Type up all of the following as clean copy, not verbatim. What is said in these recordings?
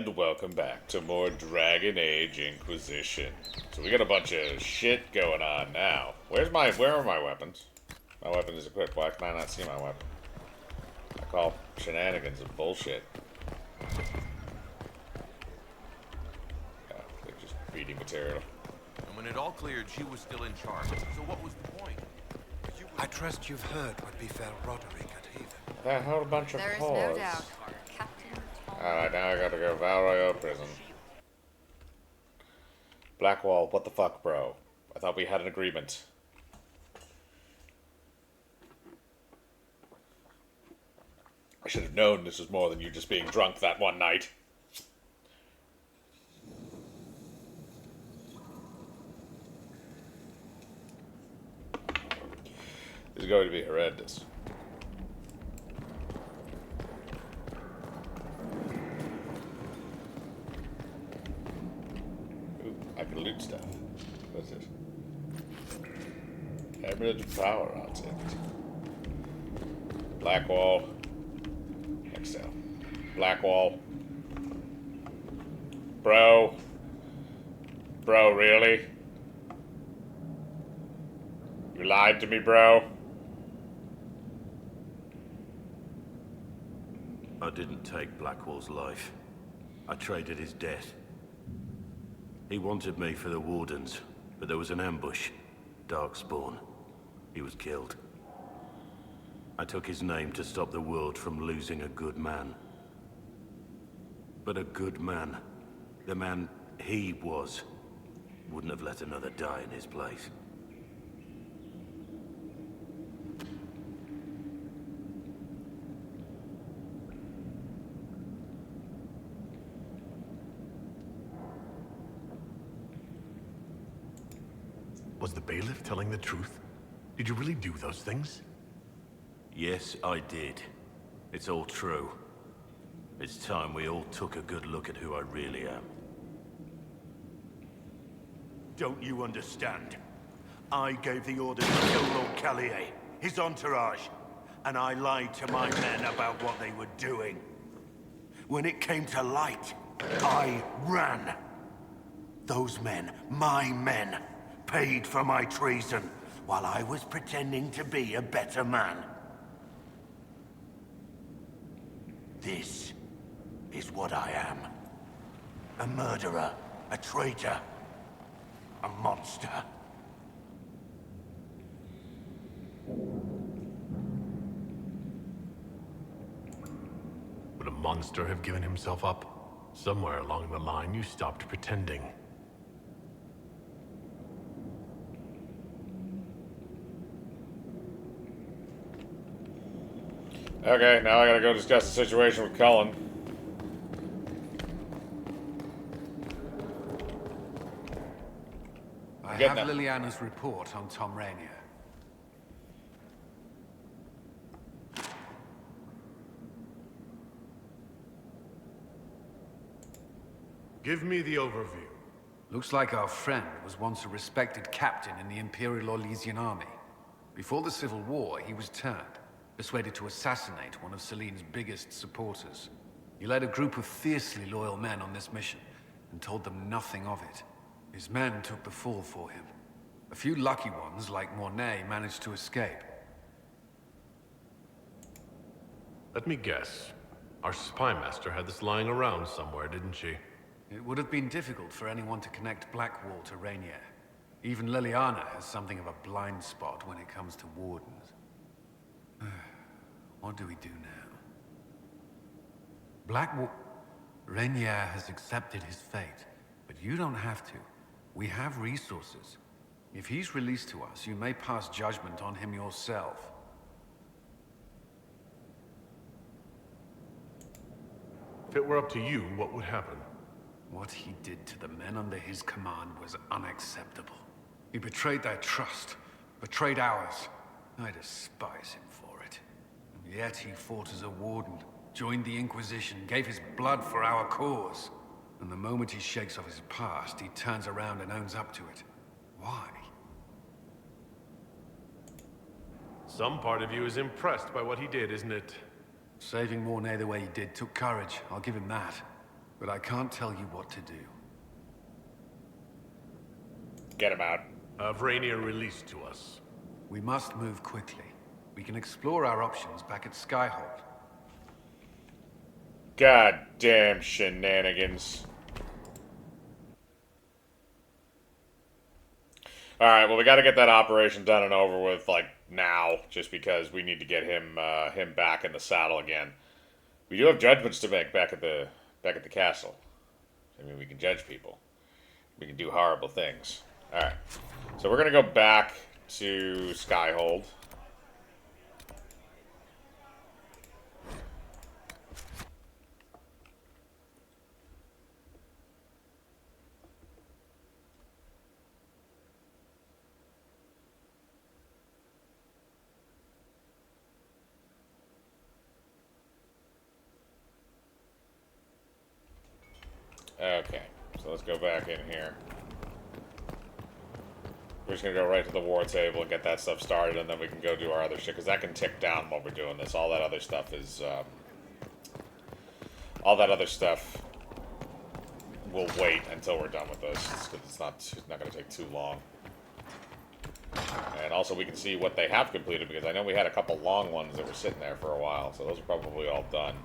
And welcome back to more Dragon Age Inquisition. So we got a bunch of shit going on now. Where are my weapons? My weapon is equipped. Why can I not see my weapon? I call shenanigans of bullshit. Yeah, they're just reading material. And when it all cleared, she was still in charge. So what was the point? I trust you've heard what befell Roderick at Haven. That whole bunch of There is paws. no doubt. Captain Tom. Alright, now I gotta go Valroyo prison. Blackwall, what the fuck, bro? I thought we had an agreement. I should have known this was more than you just being drunk that one night. This is going to be horrendous. Ooh, I can loot stuff. What's this? Emerald power odds in it. Blackwall. Next down. Blackwall. Bro. Bro, really? You lied to me, bro. I didn't take Blackwall's life. I traded his death. He wanted me for the Wardens, but there was an ambush. Darkspawn. He was killed. I took his name to stop the world from losing a good man. But a good man, the man he was, wouldn't have let another die in his place. Was the bailiff telling the truth? Did you really do those things? Yes, I did. It's all true. It's time we all took a good look at who I really am. Don't you understand? I gave the order to kill Lord Callier, his entourage, and I lied to my men about what they were doing. When it came to light, I ran. Those men, my men, paid for my treason, while I was pretending to be a better man. This is what I am. A murderer, a traitor, a monster. Would a monster have given himself up? Somewhere along the line, you stopped pretending. Okay, now I gotta go discuss the situation with Cullen. I Getting have that. Liliana's report on Tom Rainier. Give me the overview. Looks like our friend was once a respected captain in the Imperial Orlesian army. Before the Civil War, he was turned, persuaded to assassinate one of Celine's biggest supporters. He led a group of fiercely loyal men on this mission, and told them nothing of it. His men took the fall for him. A few lucky ones, like Mornay, managed to escape. Let me guess. Our spy master had this lying around somewhere, didn't she? It would have been difficult for anyone to connect Blackwall to Rainier. Even Liliana has something of a blind spot when it comes to Wardens. What do we do now? Blackwall... Rainier has accepted his fate, but you don't have to. We have resources. If he's released to us, you may pass judgment on him yourself. If it were up to you, what would happen? What he did to the men under his command was unacceptable. He betrayed their trust, betrayed ours. I despise him for it. And yet he fought as a warden, joined the Inquisition, gave his blood for our cause. And the moment he shakes off his past, he turns around and owns up to it. Why? Some part of you is impressed by what he did, isn't it? Saving Mornay the way he did took courage, I'll give him that. but I can't tell you what to do. Get him out. Have Rainier released to us. We must move quickly. We can explore our options back at Skyhold. Goddamn shenanigans. Alright, well, we gotta get that operation done and over with, like, now, just because we need to get him back in the saddle again. We do have judgments to make back at the castle. I mean, we can judge people. We can do horrible things. Alright. So we're gonna go back to Skyhold. Okay, so let's go back in here. We're just gonna go right to the war table and get that stuff started, and then we can go do our other shit, because that can tick down while we're doing this. All that other stuff is, all that other stuff will wait until we're done with this, because it's not gonna take too long. And also we can see what they have completed, because I know we had a couple long ones that were sitting there for a while, so those are probably all done.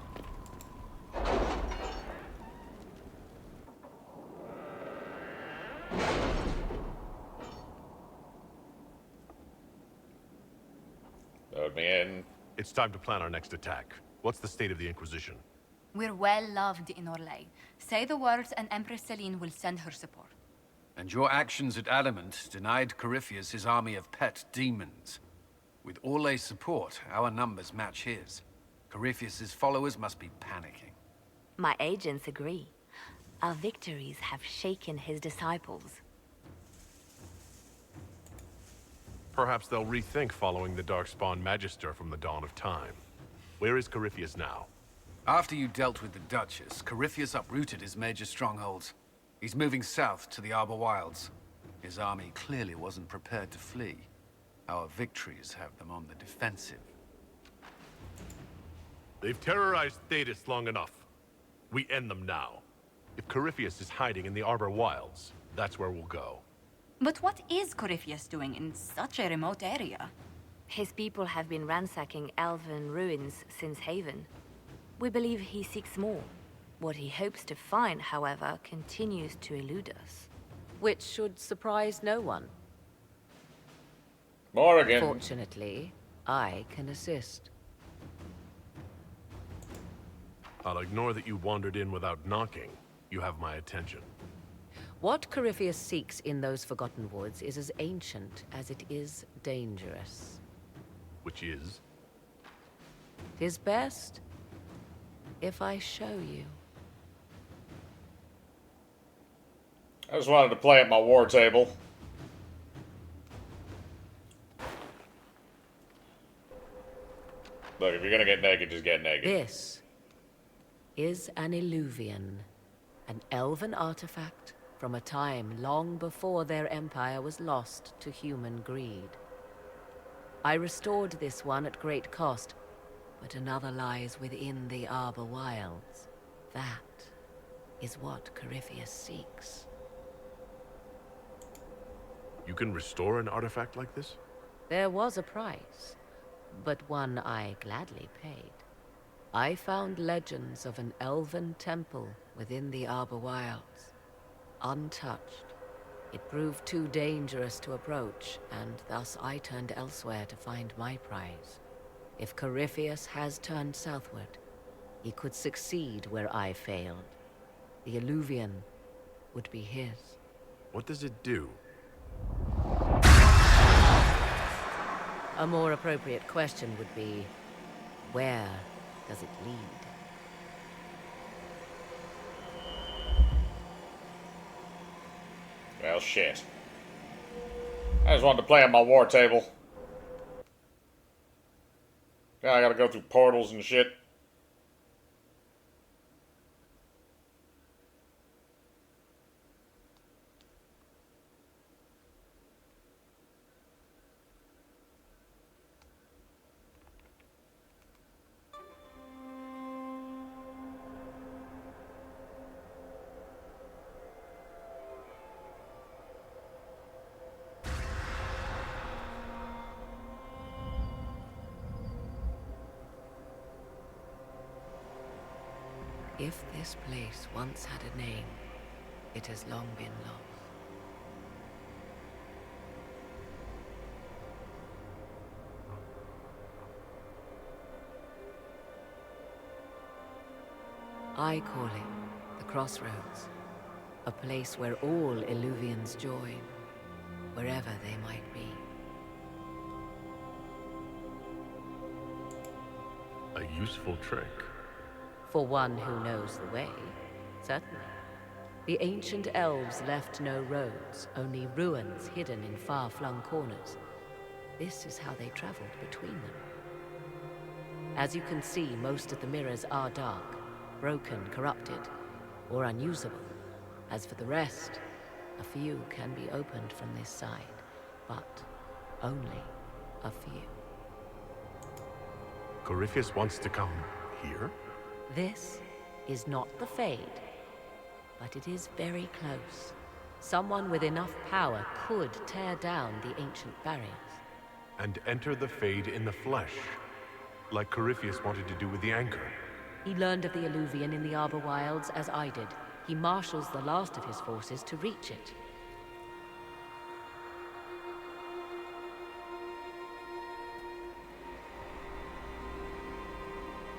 Load me in. It's time to plan our next attack. What's the state of the Inquisition? We're well loved in Orlais. Say the words and Empress Celine will send her support. And your actions at Adamant denied Corypheus his army of pet demons. With Orlay's support, our numbers match his. Corypheus's followers must be panicking. My agents agree. Our victories have shaken his disciples. Perhaps they'll rethink following the Darkspawn Magister from the dawn of time. Where is Corypheus now? After you dealt with the Duchess, Corypheus uprooted his major strongholds. He's moving south to the Arbor Wilds. His army clearly wasn't prepared to flee. Our victories have them on the defensive. They've terrorized Thetis long enough. We end them now. If Corypheus is hiding in the Arbor Wilds, that's where we'll go. But what is Corypheus doing in such a remote area? His people have been ransacking elven ruins since Haven. We believe he seeks more. What he hopes to find, however, continues to elude us. Which should surprise no one. Morrigan. Fortunately, I can assist. I'll ignore that you wandered in without knocking. You have my attention. What Corypheus seeks in those Forgotten Woods is as ancient as it is dangerous. Which is? 'Tis best if I show you. I just wanted to play at my war table. Look, if you're gonna get naked, just get naked. This is an Illuvian, an elven artifact from a time long before their empire was lost to human greed. I restored this one at great cost, but another lies within the Arbor Wilds. That is what Corypheus seeks. You can restore an artifact like this? There was a price, but one I gladly paid. I found legends of an elven temple within the Arbor Wilds. Untouched. It proved too dangerous to approach, and thus I turned elsewhere to find my prize. If Corypheus has turned southward, he could succeed where I failed. The Illuvian would be his. What does it do? A more appropriate question would be, where does it lead? Well, shit. I just wanted to play on my war table. Yeah, I gotta go through portals and shit. If this place once had a name, it has long been lost. I call it the Crossroads, a place where all Illuvians join, wherever they might be. A useful trick. For one who knows the way, certainly. The ancient elves left no roads, only ruins hidden in far-flung corners. This is how they traveled between them. As you can see, most of the mirrors are dark, broken, corrupted, or unusable. As for the rest, a few can be opened from this side, but only a few. Corypheus wants to come here? This is not the Fade, but it is very close. Someone with enough power could tear down the ancient barriers. And enter the Fade in the flesh, like Corypheus wanted to do with the Anchor. He learned of the Illuvian in the Arbor Wilds as I did. He marshals the last of his forces to reach it.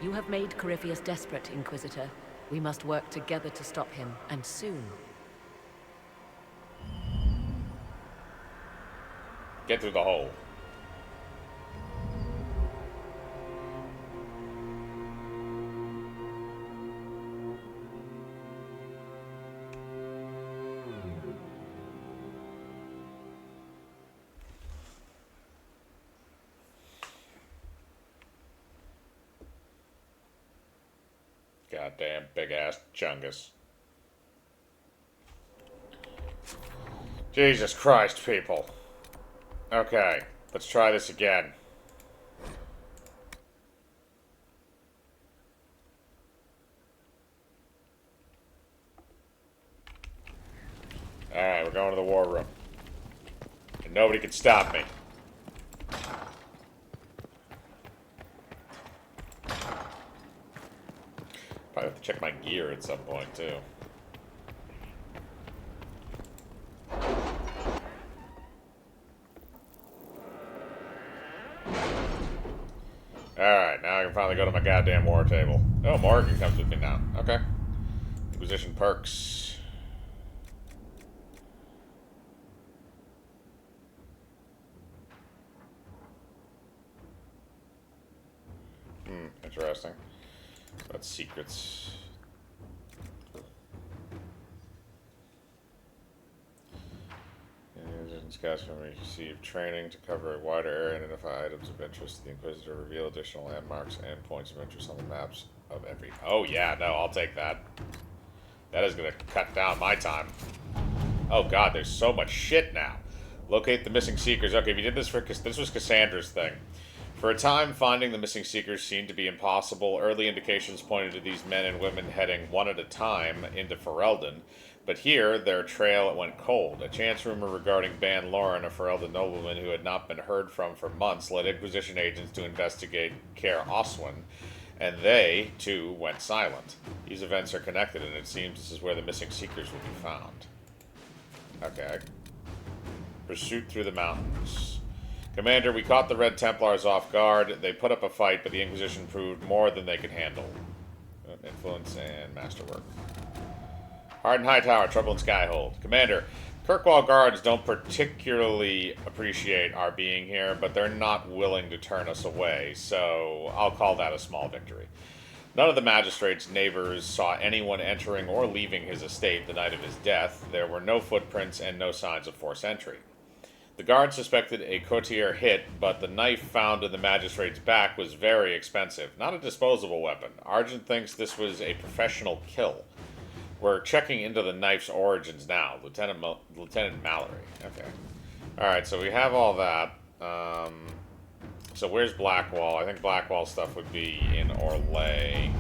You have made Corypheus desperate, Inquisitor. We must work together to stop him, and soon. Get through the hole. Goddamn big-ass chungus. Jesus Christ, people. Okay, let's try this again. Alright, we're going to the war room. And nobody can stop me. Probably have to check my gear at some point, too. Alright, now I can finally go to my goddamn war table. Oh, Morgan comes with me now. Okay. Inquisition perks. Interesting. That's secrets. Discuss when we receive training to cover a wider area and identify items of interest. The Inquisitor reveal additional landmarks and points of interest on the maps of every... Oh yeah, no, I'll take that. That is going to cut down my time. Oh god, there's so much shit now. Locate the missing seekers. Okay, if you did this for... This was Cassandra's thing. For a time, finding the missing seekers seemed to be impossible. Early indications pointed to these men and women heading one at a time into Ferelden. But here, their trail went cold. A chance rumor regarding Ban Loren, a Ferelden nobleman who had not been heard from for months, led Inquisition agents to investigate Caer Oswin, and they, too, went silent. These events are connected, and it seems this is where the missing seekers will be found. Okay. Pursuit through the mountains. Commander, we caught the Red Templars off guard. They put up a fight, but the Inquisition proved more than they could handle. Influence and masterwork. Harden Hightower, Trouble in Skyhold. Commander, Kirkwall guards don't particularly appreciate our being here, but they're not willing to turn us away, so I'll call that a small victory. None of the magistrate's neighbors saw anyone entering or leaving his estate the night of his death. There were no footprints and no signs of forced entry. The guard suspected a courtier hit, but the knife found in the magistrate's back was very expensive. Not a disposable weapon. Argent thinks this was a professional kill. We're checking into the knife's origins now. Lieutenant Mallory. Okay. Alright, so we have all that. So where's Blackwall? I think Blackwall stuff would be in Orlais.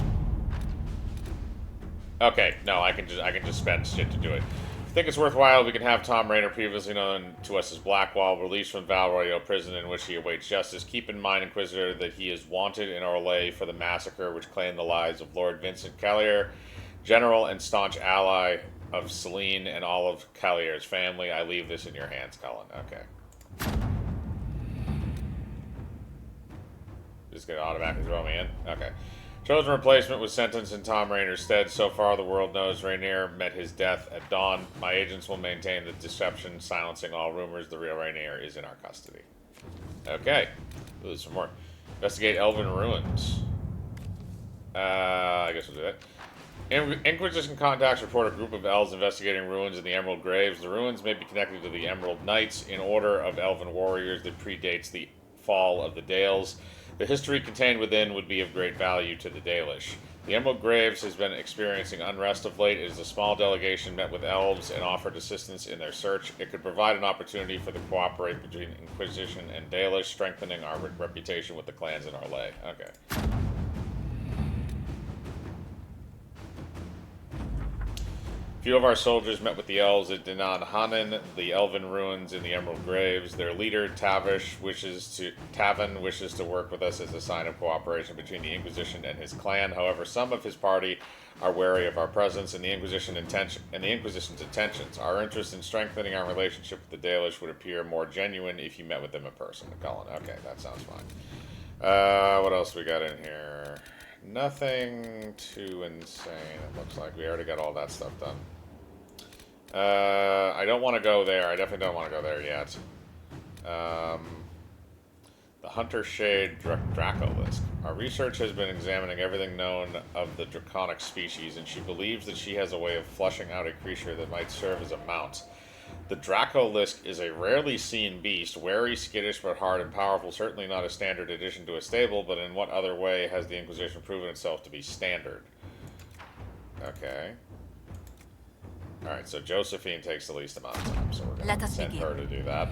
Okay, no, I can just spend shit to do it. If you think it's worthwhile, we can have Tom Raynor, previously known to us as Blackwall, released from Val Royeaux prison in which he awaits justice. Keep in mind, Inquisitor, that he is wanted in Orlais for the massacre which claimed the lives of Lord Vincent Callier general and staunch ally of Celine and all of Calier's family. I leave this in your hands, Cullen. Okay. Just gonna automatically throw me in? Okay. Chosen replacement was sentenced in Tom Rainer's stead. So far, the world knows Rainier met his death at dawn. My agents will maintain the deception, silencing all rumors. The real Rainier is in our custody. Okay. Ooh, there's some more. Investigate Elven ruins. I guess we'll do that. Inquisition contacts report a group of elves investigating ruins in the Emerald Graves. The ruins may be connected to the Emerald Knights in order of elven warriors that predates the fall of the Dales. The history contained within would be of great value to the Dalish. The Emerald Graves has been experiencing unrest of late. It is a small delegation met with elves and offered assistance in their search. It could provide an opportunity for the cooperate between Inquisition and Dalish, strengthening our reputation with the clans in Orlais. Okay. Few of our soldiers met with the elves at Dinan Hanan, the elven ruins in the Emerald Graves. Their leader, Tavan, wishes to work with us as a sign of cooperation between the Inquisition and his clan. However, some of his party are wary of our presence and the Inquisition's intentions. Our interest in strengthening our relationship with the Dalish would appear more genuine if you met with them in person. Colin, okay, that sounds fine. What else we got in here? Nothing too insane. It looks like we already got all that stuff done. I don't want to go there. I definitely don't want to go there yet. The Hunter Shade Dracolisk. Our research has been examining everything known of the draconic species, and she believes that she has a way of flushing out a creature that might serve as a mount. The Dracolisk is a rarely seen beast, wary, skittish, but hard and powerful. Certainly not a standard addition to a stable, but in what other way has the Inquisition proven itself to be standard? Okay. Alright, so Josephine takes the least amount of time, so we're going to send her to do that.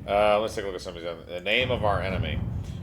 Let's take a look at some of these other... The name of our enemy.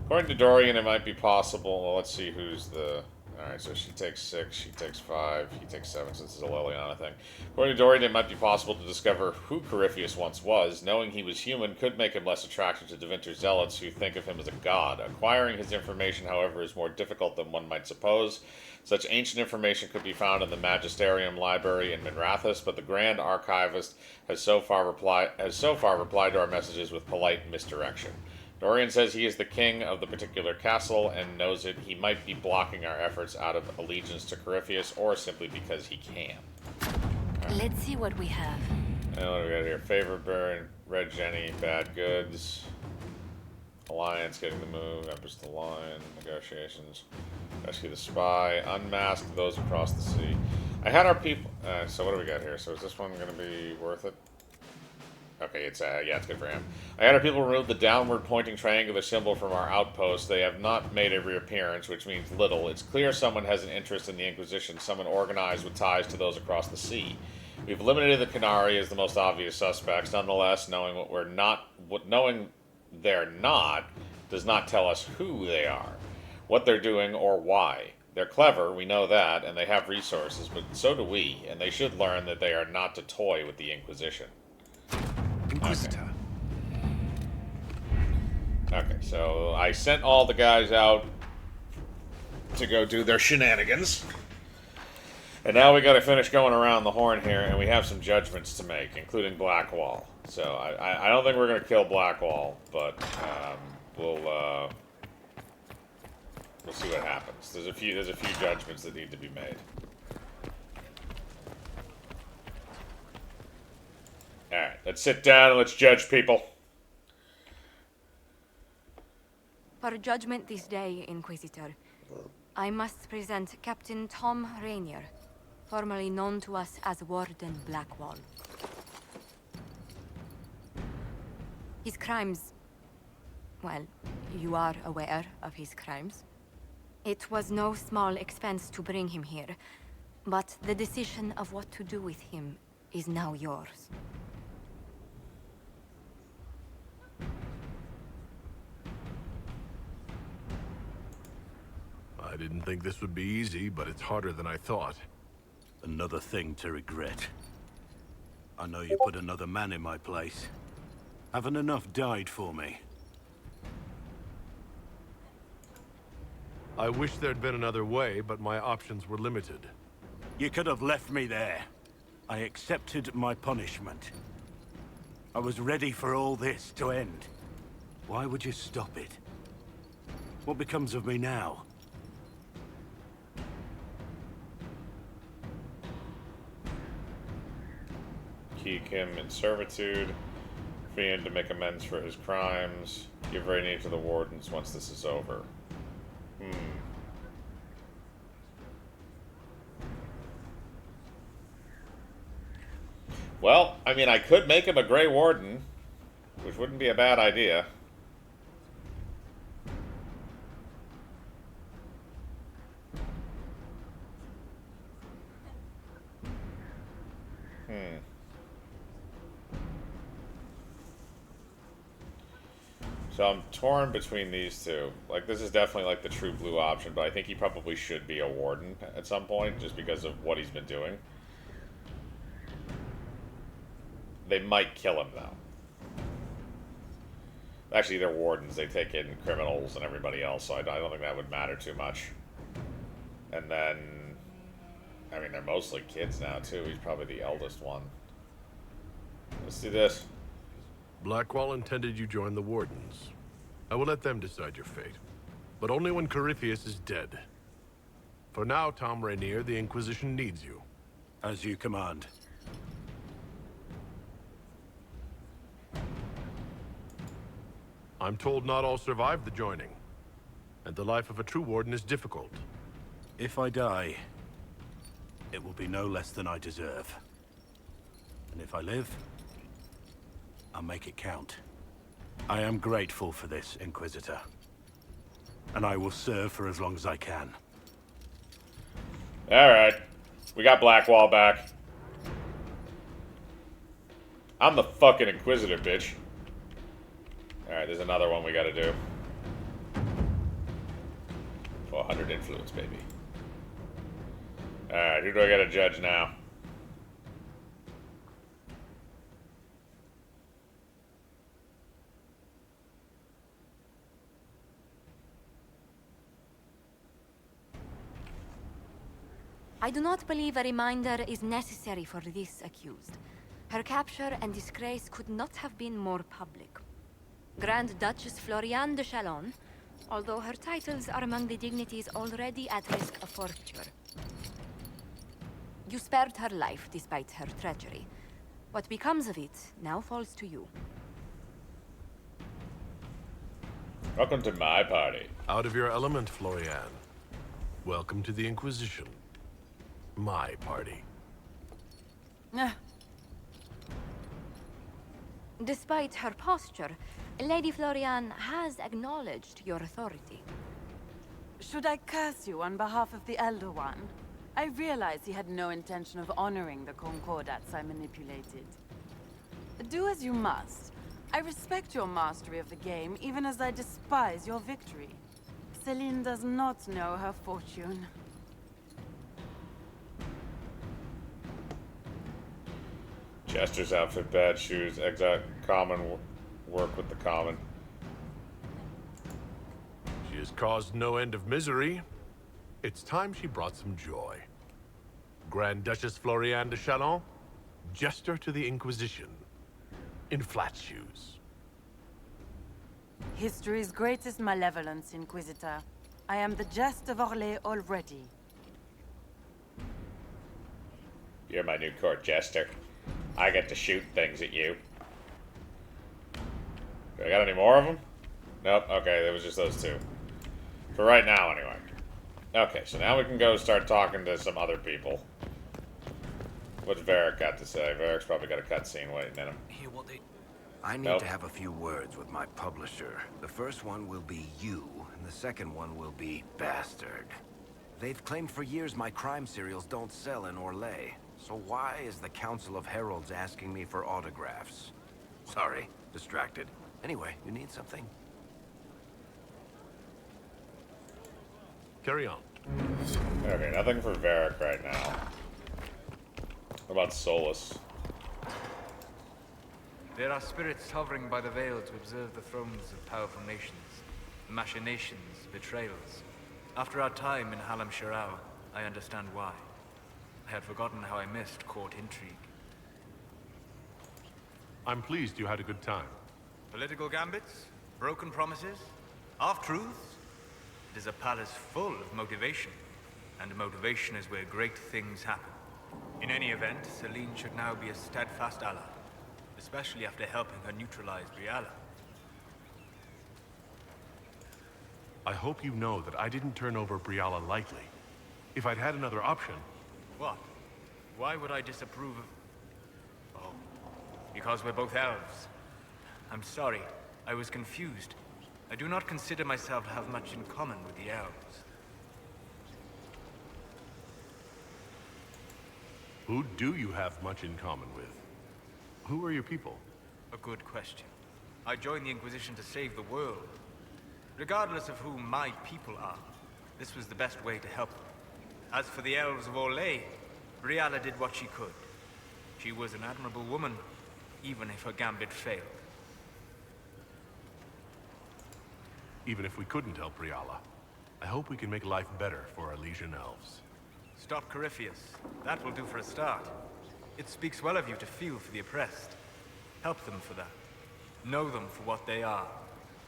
According to Dorian, it might be possible... Well, let's see who's the... Alright, so she takes 6, she takes 5, he takes 7, since it's a Liliana thing. According to Dorian, it might be possible to discover who Corypheus once was. Knowing he was human could make him less attractive to Devinter zealots who think of him as a god. Acquiring his information, however, is more difficult than one might suppose. Such ancient information could be found in the Magisterium Library in Minrathous, but the Grand Archivist has so far replied to our messages with polite misdirection. Dorian says he is the king of the particular castle and knows it. He might be blocking our efforts out of allegiance to Corypheus or simply because he can. Right. Let's see what we have. And what do we got here? Favor Burn, Red Jenny, Bad Goods, Alliance getting the move, Empress the Line, Negotiations, Rescue the Spy, Unmask those across the sea. I had our people... so what do we got here? So is this one going to be worth it? Okay, it's good for him. I had our people remove the downward pointing triangular symbol from our outpost. They have not made a reappearance, which means little. It's clear someone has an interest in the Inquisition, someone organized with ties to those across the sea. We've eliminated the Canari as the most obvious suspects. Nonetheless, knowing they're not does not tell us who they are, what they're doing, or why. They're clever, we know that, and they have resources, but so do we, and they should learn that they are not to toy with the Inquisition. Inquisitor. Okay, so I sent all the guys out to go do their shenanigans. And now we gotta finish going around the horn here, and we have some judgments to make, including Blackwall. So I don't think we're gonna kill Blackwall, but we'll see what happens. There's a few judgments that need to be made. Alright, let's sit down and let's judge people. For judgment this day, Inquisitor, I must present Captain Tom Rainier, formerly known to us as Warden Blackwall. His crimes... well, you are aware of his crimes. It was no small expense to bring him here, but the decision of what to do with him is now yours. I didn't think this would be easy, but it's harder than I thought. Another thing to regret. I know you put another man in my place. Haven't enough died for me. I wish there'd been another way, but my options were limited. You could have left me there. I accepted my punishment. I was ready for all this to end. Why would you stop it? What becomes of me now? Keep him in servitude. Free him to make amends for his crimes. Give Rainier to the wardens once this is over. Well, I mean, I could make him a Grey Warden, which wouldn't be a bad idea. So I'm torn between these two. Like, this is definitely like the true blue option, but I think he probably should be a warden at some point, just because of what he's been doing. They might kill him, though. Actually, they're wardens. They take in criminals and everybody else, so I don't think that would matter too much. And then, I mean, they're mostly kids now, too. He's probably the eldest one. Let's do this. Blackwall intended you join the Wardens. I will let them decide your fate, but only when Corypheus is dead. For now, Tom Rainier, the Inquisition needs you. As you command. I'm told not all survive the joining, and the life of a true Warden is difficult. If I die, it will be no less than I deserve. And if I live, I'll make it count. I am grateful for this, Inquisitor. And I will serve for as long as I can. Alright. We got Blackwall back. I'm the fucking Inquisitor, bitch. Alright, there's another one we gotta do. 400 influence, baby. Alright, who do I gotta judge now? I do not believe a reminder is necessary for this accused. Her capture and disgrace could not have been more public. Grand Duchess Floriane de Chalon, although her titles are among the dignities already at risk of forfeiture. You spared her life despite her treachery. What becomes of it now falls to you. Welcome to my party. Out of your element, Floriane. Welcome to the Inquisition. My party. Despite her posture, Lady Floriane has acknowledged your authority. Should I curse you on behalf of the Elder One? I realize he had no intention of honoring the concordats I manipulated. Do as you must. I respect your mastery of the game, even as I despise your victory. Celine does not know her fortune. Jester's outfit, bad shoes, exact common, work with the common. She has caused no end of misery. It's time she brought some joy. Grand Duchess Floriane de Chalon, Jester to the Inquisition, in flat shoes. History's greatest malevolence, Inquisitor. I am the jest of Orlais already. You're my new court jester. I get to shoot things at you. Do I got any more of them? Nope. Okay, there was just those two. For right now, anyway. Okay, so now we can go start talking to some other people. What's Varric got to say? Varric's probably got a cutscene waiting in him. I need Nope. to have a few words with my publisher. The first one will be you, and the second one will be Bastard. They've claimed for years my crime serials don't sell in Orlais. So why is the Council of Heralds asking me for autographs? Sorry, distracted. Anyway, you need something? Carry on. Okay, nothing for Varric right now. What about Solus? There are spirits hovering by the veil to observe the thrones of powerful nations, machinations, betrayals. After our time in Halam Shirao, I understand why. had forgotten how I missed court intrigue. I'm pleased you had a good time. Political gambits? Broken promises? Half-truths? It is a palace full of motivation. And motivation is where great things happen. In any event, Celine should now be a steadfast ally. Especially after helping her neutralize Briala. I hope you know that I didn't turn over Briala lightly. If I'd had another option... What? Why would I disapprove of... Oh, because we're both elves. I'm sorry, I was confused. I do not consider myself to have much in common with the elves. Who do you have much in common with? Who are your people? A good question. I joined the Inquisition to save the world. Regardless of who my people are, this was the best way to help them. As for the elves of Orlais, Briala did what she could. She was an admirable woman, even if her gambit failed. Even if we couldn't help Briala, I hope we can make life better for our Legion elves. Stop Corypheus. That will do for a start. It speaks well of you to feel for the oppressed. Help them for that. Know them for what they are,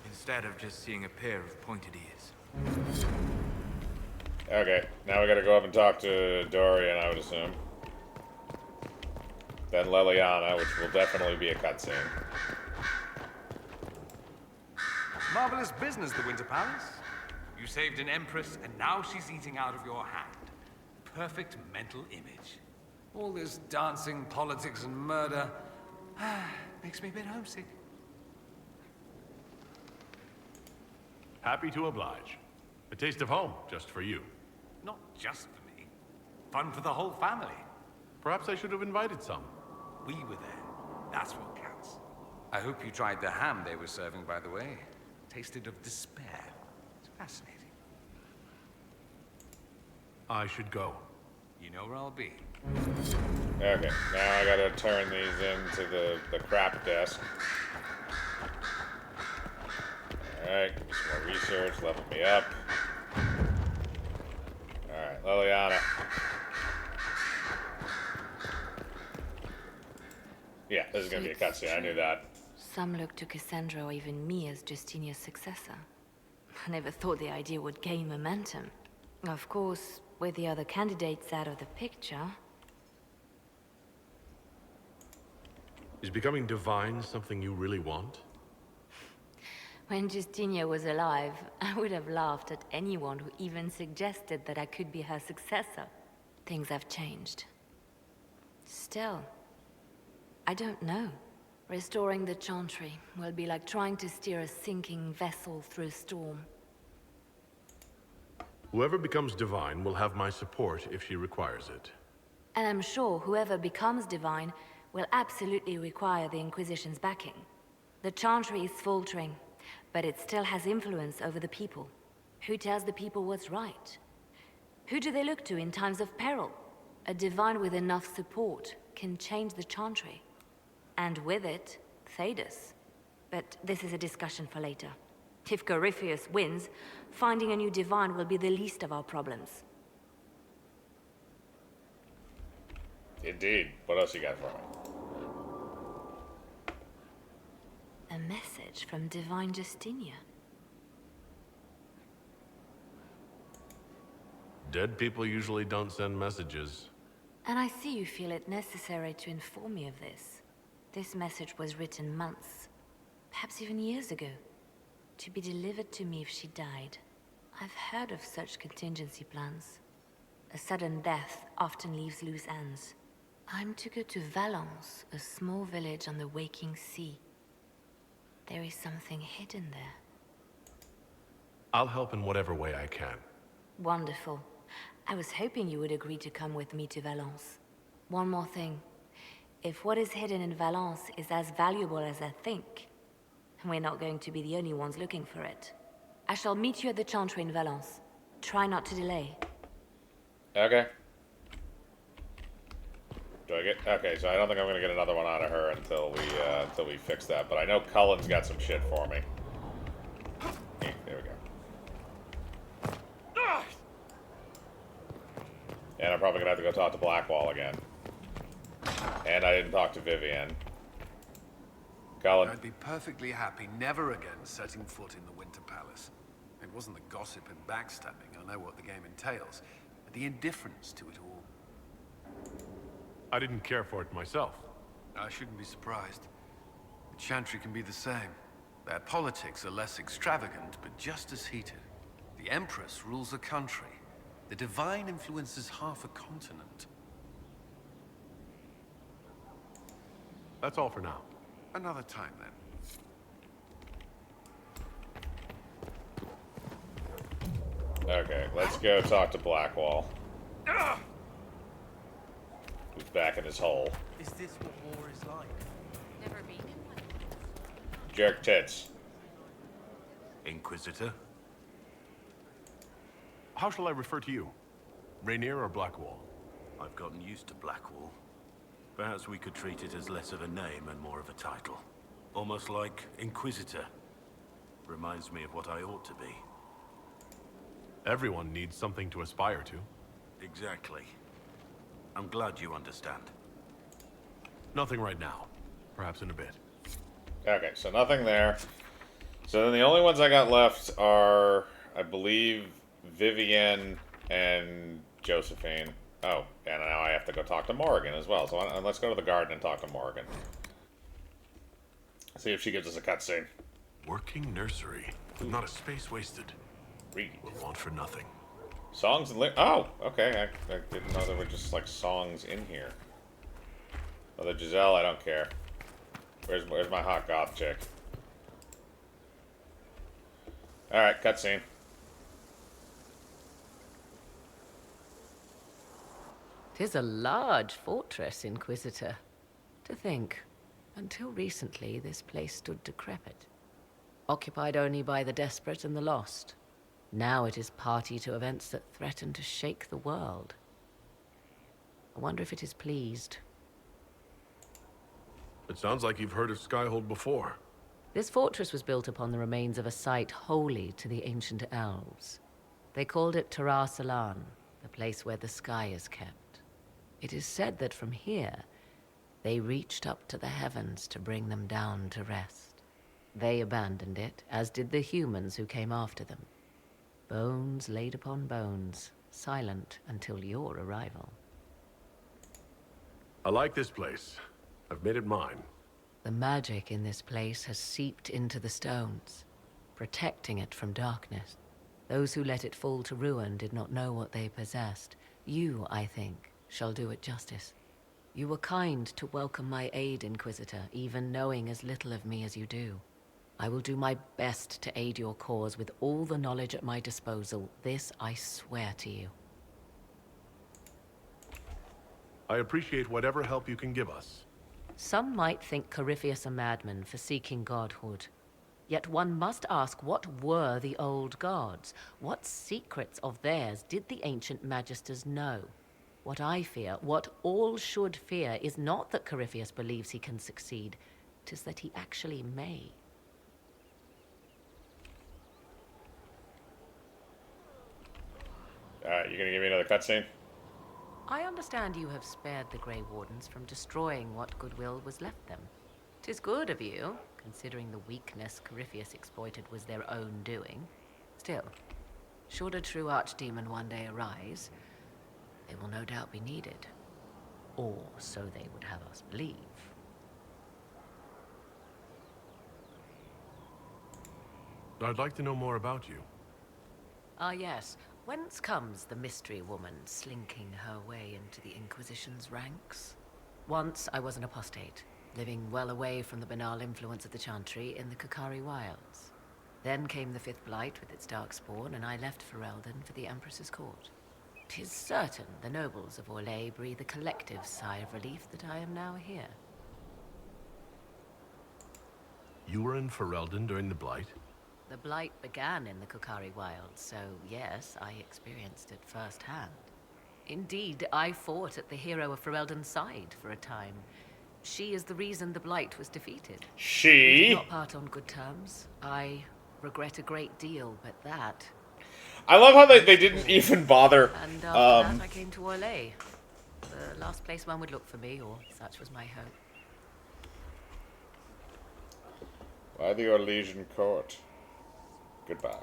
instead of just seeing a pair of pointed ears. Okay, now we gotta go up and talk to Dorian, I would assume. Then Leliana, which will definitely be a cutscene. Marvelous business, the Winter Palace. You saved an empress, and now she's eating out of your hand. Perfect mental image. All this dancing, politics, and murder makes me a bit homesick. Happy to oblige. A taste of home, just for you. Not just for me. Fun for the whole family. Perhaps I should have invited some. We were there. That's what counts. I hope you tried the ham they were serving, by the way. Tasted of despair. It's fascinating. I should go. You know where I'll be. Okay, now I gotta turn these into the crap desk. Alright, give me some more research, level me up. Alright, Leliana. Yeah, this is gonna be a cutscene, I knew that. Some look to Cassandra or even me as Justinia's successor. I never thought the idea would gain momentum. Of course, with the other candidates out of the picture... Is becoming divine something you really want? When Justinia was alive, I would have laughed at anyone who even suggested that I could be her successor. Things have changed. Still, I don't know. Restoring the Chantry will be like trying to steer a sinking vessel through a storm. Whoever becomes divine will have my support if she requires it. And I'm sure whoever becomes divine will absolutely require the Inquisition's backing. The Chantry is faltering, but it still has influence over the people. Who tells the people what's right? Who do they look to in times of peril? A divine with enough support can change the Chantry. And with it, Thedas. But this is a discussion for later. If Corypheus wins, finding a new divine will be the least of our problems. Indeed. What else you got for me? A message from Divine Justinia. Dead people usually don't send messages. And I see you feel it necessary to inform me of this. This message was written months, perhaps even years ago, to be delivered to me if she died. I've heard of such contingency plans. A sudden death often leaves loose ends. I'm to go to Valence, a small village on the waking sea. There is something hidden there. I'll help in whatever way I can. Wonderful. I was hoping you would agree to come with me to Valence. One more thing. If what is hidden in Valence is as valuable as I think, we're not going to be the only ones looking for it. I shall meet you at the Chantry in Valence. Try not to delay. Okay. Do I get... Okay, so I don't think I'm gonna get another one out of her until we fix that. But I know Cullen's got some shit for me. Yeah, there we go. And I'm probably gonna have to go talk to Blackwall again. And I didn't talk to Vivienne. Colin. I'd be perfectly happy never again setting foot in the Winter Palace. It wasn't the gossip and backstabbing, I know what the game entails, but the indifference to it all. I didn't care for it myself. I shouldn't be surprised. The Chantry can be the same. Their politics are less extravagant, but just as heated. The Empress rules a country. The Divine influences half a continent. That's all for now. Another time, then. Okay, let's go talk to Blackwall. Who's back in his hole. Is this what war is like? Never been in one. Jerk tits. Inquisitor? How shall I refer to you? Rainier or Blackwall? I've gotten used to Blackwall. Perhaps we could treat it as less of a name and more of a title. Almost like Inquisitor. Reminds me of what I ought to be. Everyone needs something to aspire to. Exactly. I'm glad you understand. Nothing right now. Perhaps in a bit. Okay, so nothing there. So then the only ones I got left are, I believe, Vivienne and Josephine. Oh, and now I have to go talk to Morrigan as well. So let's go to the garden and talk to Morrigan. See if she gives us a cutscene. Working nursery. With not a space wasted. Read. We'll want for nothing. Songs and oh, okay. I didn't know there were just like songs in here. Another Giselle, I don't care. Where's my hot goth chick? Alright, cutscene. "'Tis a large fortress, Inquisitor. To think, until recently this place stood decrepit, occupied only by the desperate and the lost. Now it is party to events that threaten to shake the world. I wonder if it is pleased." It sounds like you've heard of Skyhold before. This fortress was built upon the remains of a site holy to the ancient elves. They called it Tarar Salan, the place where the sky is kept. It is said that from here, they reached up to the heavens to bring them down to rest. They abandoned it, as did the humans who came after them. Bones laid upon bones, silent until your arrival. I like this place. I've made it mine. The magic in this place has seeped into the stones, protecting it from darkness. Those who let it fall to ruin did not know what they possessed. You, I think, shall do it justice. You were kind to welcome my aid, Inquisitor, even knowing as little of me as you do. I will do my best to aid your cause with all the knowledge at my disposal. This I swear to you. I appreciate whatever help you can give us. Some might think Corypheus a madman for seeking godhood. Yet one must ask, what were the old gods? What secrets of theirs did the ancient magisters know? What I fear, what all should fear, is not that Corypheus believes he can succeed. 'Tis that he actually may. Alright, you gonna give me another cutscene? I understand you have spared the Grey Wardens from destroying what goodwill was left them. 'Tis good of you, considering the weakness Corypheus exploited was their own doing. Still, should a true archdemon one day arise, they will no doubt be needed. Or so they would have us believe. I'd like to know more about you. Ah, yes. Whence comes the mystery woman slinking her way into the Inquisition's ranks? Once I was an apostate, living well away from the banal influence of the Chantry in the Kukari Wilds. Then came the Fifth Blight with its darkspawn, and I left Ferelden for the Empress's court. 'Tis certain the nobles of Orlais breathe a collective sigh of relief that I am now here. You were in Ferelden during the Blight? The Blight began in the Kukari Wilds, so yes, I experienced it firsthand. Indeed, I fought at the hero of Ferelden's side for a time. She is the reason the Blight was defeated. We did not part on good terms. I regret a great deal, but that... I love how they didn't even bother. And after that, I came to Orlais. The last place one would look for me, or such was my hope. Why the Orlesian court? Goodbye.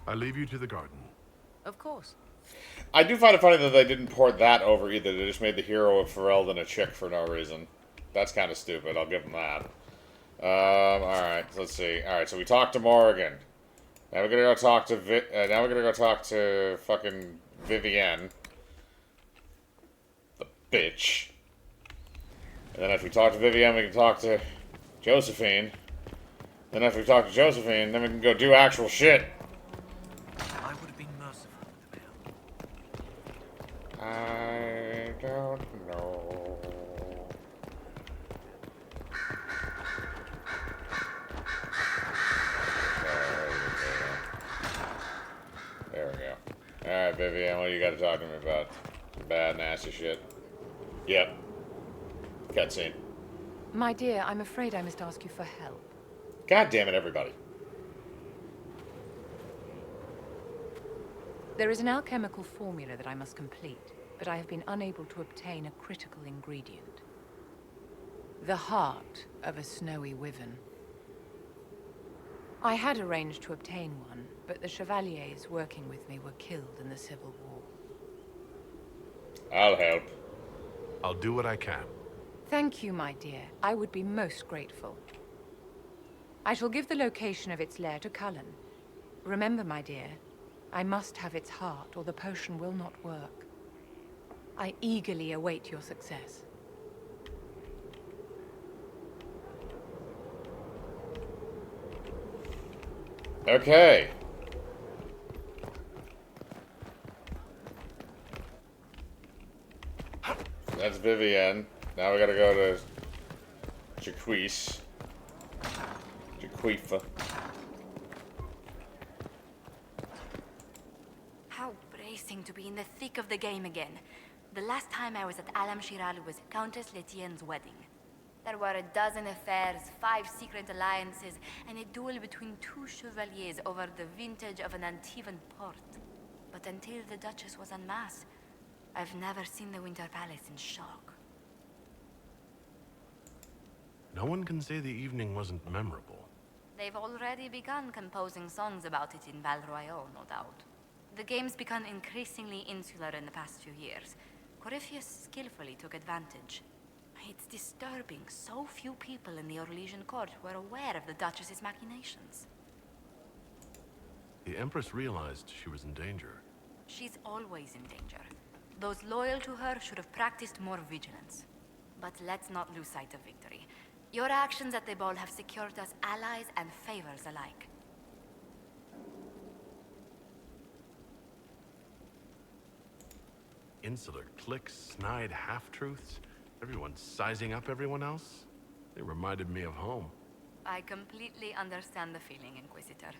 I leave you to the garden. Of course. I do find it funny that they didn't port that over either. They just made the hero of Ferelden a chick for no reason. That's kind of stupid. I'll give them that. Alright, let's see. Alright, so we talked to Morrigan. Now we're gonna go talk to now we're gonna go talk to fucking Vivienne. The bitch. And then after we talk to Vivienne, we can talk to Josephine. Then after we talk to Josephine, then we can go do actual shit. I would have been merciful with the bill. I don't know. There we go. Alright, Vivienne, what do you got to talk to me about? Some bad, nasty shit. Yep. Cutscene. My dear, I'm afraid I must ask you for help. God damn it, everybody. There is an alchemical formula that I must complete, but I have been unable to obtain a critical ingredient. The heart of a snowy wyvern. I had arranged to obtain one, but the chevaliers working with me were killed in the Civil War. I'll help. I'll do what I can. Thank you, my dear. I would be most grateful. I shall give the location of its lair to Cullen. Remember, my dear, I must have its heart, or the potion will not work. I eagerly await your success. Okay. That's Vivienne. Now we gotta go to Jaquise. Jaquifa. How bracing to be in the thick of the game again. The last time I was at Alam Shiral was Countess Letienne's wedding. There were a dozen affairs, 5 secret alliances, and a duel between 2 chevaliers over the vintage of an Antivan port. But until the Duchess was unmasked, I've never seen the Winter Palace in shock. No one can say the evening wasn't memorable. They've already begun composing songs about it in Val Royale, no doubt. The game's become increasingly insular in the past few years. Corypheus skillfully took advantage. It's disturbing so few people in the Orlesian court were aware of the Duchess's machinations. The Empress realized she was in danger. She's always in danger. Those loyal to her should have practiced more vigilance. But let's not lose sight of victory. Your actions at the ball have secured us allies and favors alike. Insular cliques, snide half-truths. Everyone's sizing up everyone else. They reminded me of home. I completely understand the feeling, Inquisitor.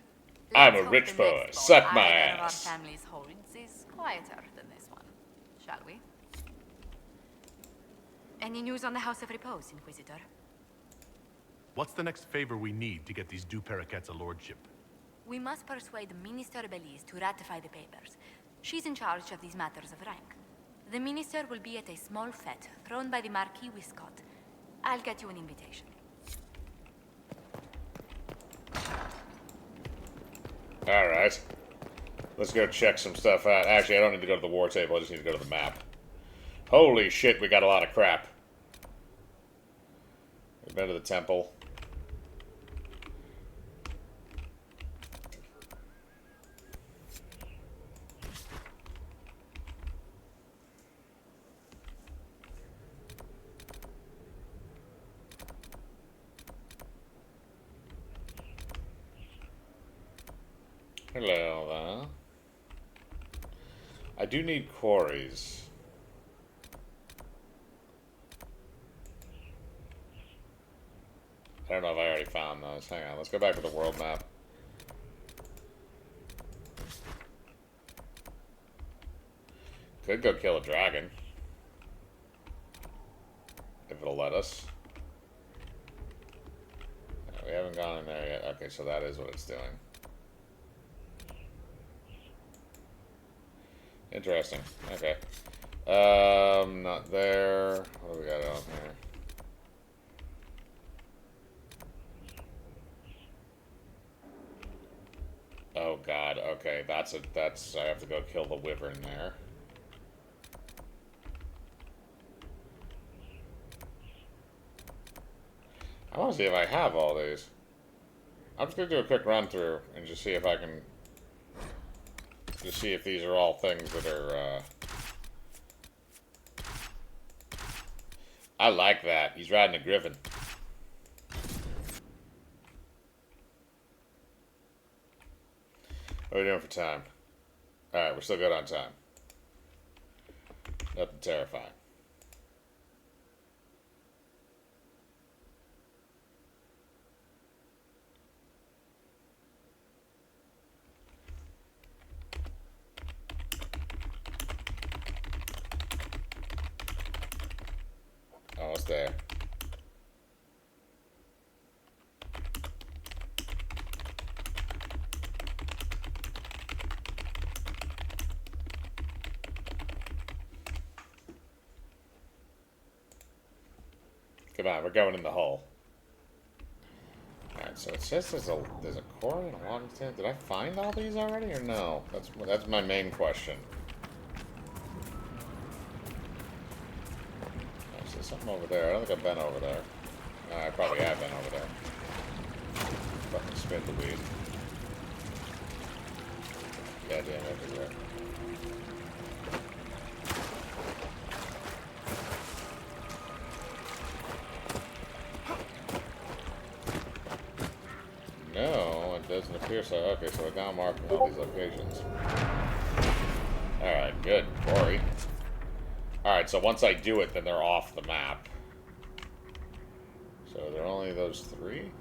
I'm Let's a hope rich the boy. next ball Suck my either of our ass. family's holds is quieter than this one. Shall we? Any news on the House of Repose, Inquisitor? What's the next favor we need to get these Du Paraquets a lordship? We must persuade Minister Belize to ratify the papers. She's in charge of these matters of rank. The minister will be at a small fete thrown by the Marquis Wiscott. I'll get you an invitation. Alright. Let's go check some stuff out. Actually, I don't need to go to the war table. I just need to go to the map. Holy shit, we got a lot of crap. We've been to the temple. Hello there. I do need quarries. I don't know if I already found those. Hang on, let's go back to the world map. Could go kill a dragon. If it'll let us. No, we haven't gone in there yet. Okay, so that is what it's doing. Interesting. Okay. Not there. What do we got on here? Oh god, okay, that's I have to go kill the wyvern there. I want to see if I have all these. I'm just gonna do a quick run through and just see if I can just see if these are all things that are I like that. He's riding a griffin. What are we doing for time? Alright, we're still good on time. Nothing terrifying. Almost there. Come on, we're going in the hole. Alright, so it says there's a quarry and a logging stand. Did I find all these already or no? That's my main question. There's something over there. I don't think I've been over there. No, I probably have been over there. Fucking spin the weed. Goddamn everywhere. No, it doesn't appear so. Okay, so we're now marking all these locations. Alright, good. Quarry. Alright, so once I do it, then they're off the map. So there are only those three?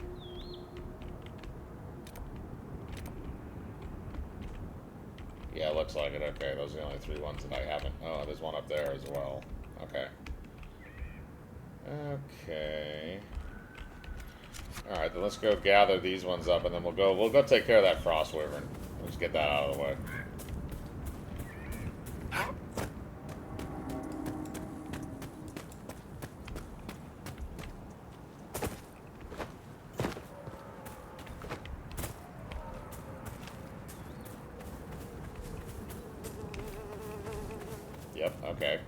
Yeah, looks like it. Okay, those are the only three ones that I haven't. Oh, there's one up there as well. Okay. Okay. Alright, then let's go gather these ones up, and then we'll go take care of that frost wyvern. We'll just get that out of the way. Yep, okay.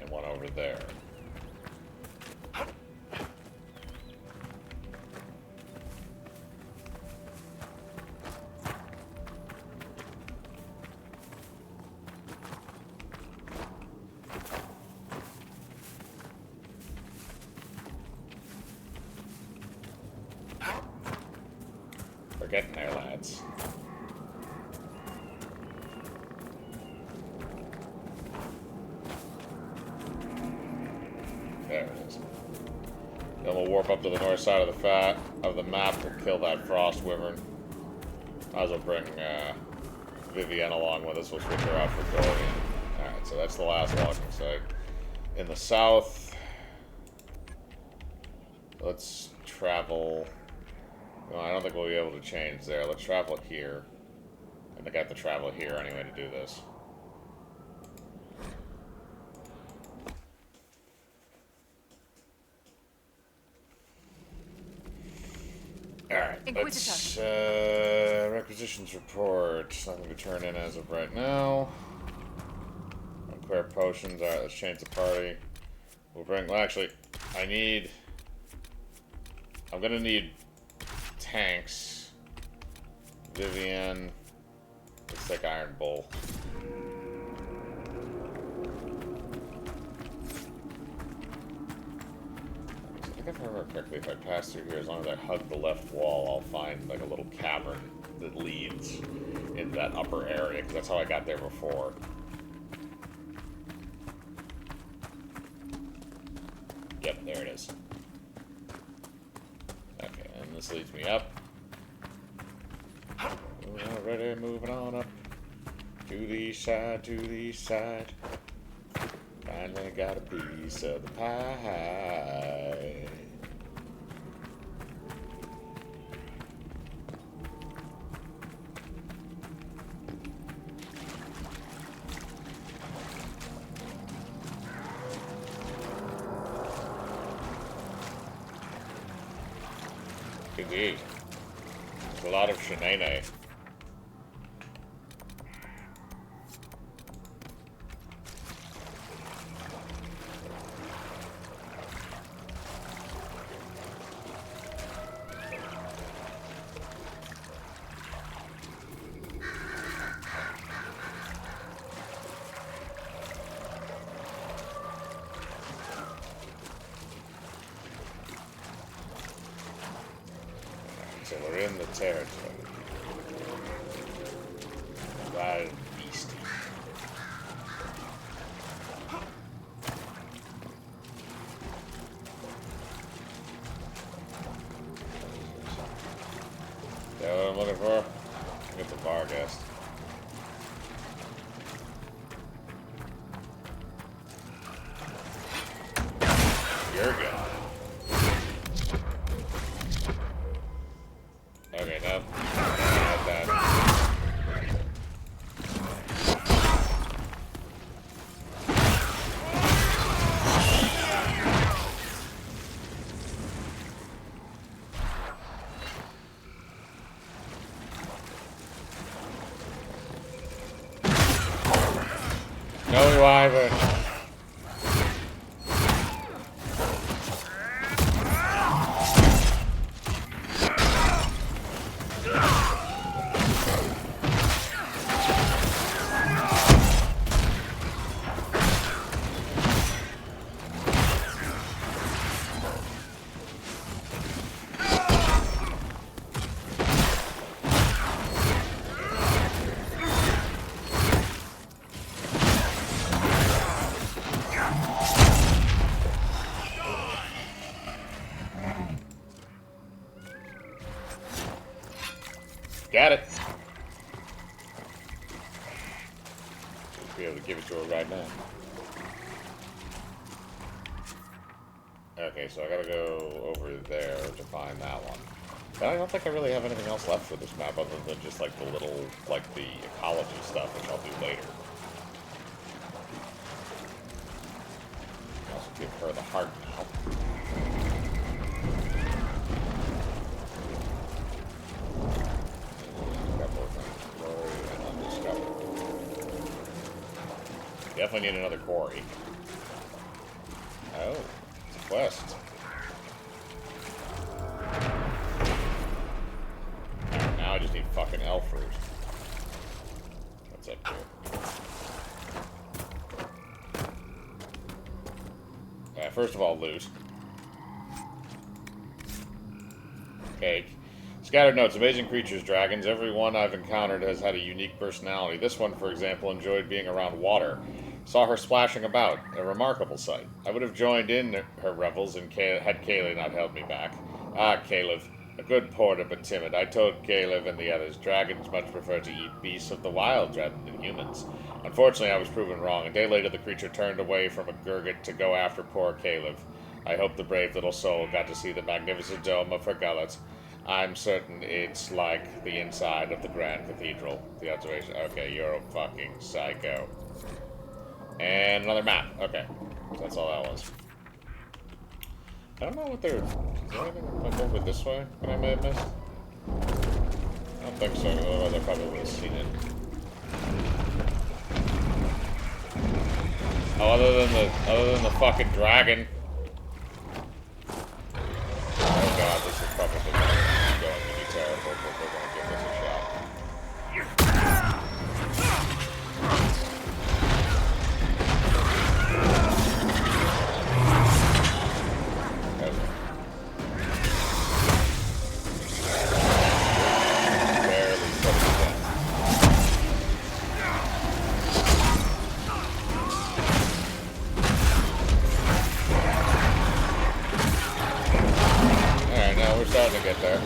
And one over there. We're getting there, lads. There it is. Then we'll warp up to the north side of the map. We'll kill that frost wyvern. Might as well bring Vivienne along with us. We'll switch her out for Dorian. Alright, so that's the last walking site. In the south, let's travel. No, I don't think we'll be able to change there. Let's travel here. I think I have to travel here anyway to do this. Alright, let's, requisitions report. Nothing to turn in as of right now. Unclear potions. Alright, let's change the party. We'll bring, well actually, I'm gonna need tanks. Vivienne. Let's take Iron Bull. I think if I remember correctly, if I pass through here, as long as I hug the left wall, I'll find like a little cavern that leads into that upper area, because that's how I got there before. Yep, there it is. Okay, and this leads me up. Already moving on up. To the side, to the side. Finally got a piece of the pie. Indeed. There's a lot of shenanigans. So we're in the territory. Wild beastie. Is that what I'm looking for? Get the bar guest. You're good. Okay, no. Not that. No wyvern. Got it. Should be able to give it to her right now. Okay, so I gotta go over there to find that one. But I don't think I really have anything else left for this map other than just like the little, like the ecology stuff, which I'll do later. I'll also give her the heart now. Definitely need another quarry. Oh, it's a quest. Now I just need fucking elf fruit. What's up here? First of all, loot. Cake. Scattered notes. Amazing creatures, dragons. Every one I've encountered has had a unique personality. This one, for example, enjoyed being around water. Saw her splashing about. A remarkable sight. I would have joined in her revels and had Kayleigh not held me back. Ah, Caleb. A good porter, but timid. I told Caleb and the others, dragons much prefer to eat beasts of the wild rather than humans. Unfortunately, I was proven wrong. A day later, the creature turned away from a Gurgit to go after poor Caleb. I hope the brave little soul got to see the magnificent dome of her gullet. I'm certain it's like the inside of the Grand Cathedral. The observation. Okay, you're a fucking psycho. And another map. Okay. So that's all that was. I don't know what they're... Is there anything like over this way that I may have missed? I don't think so, otherwise I probably would have seen it. Oh, other than the fucking dragon. Oh god, this is probably going to be terrible, but we're going to give this a shot. Starting to get there.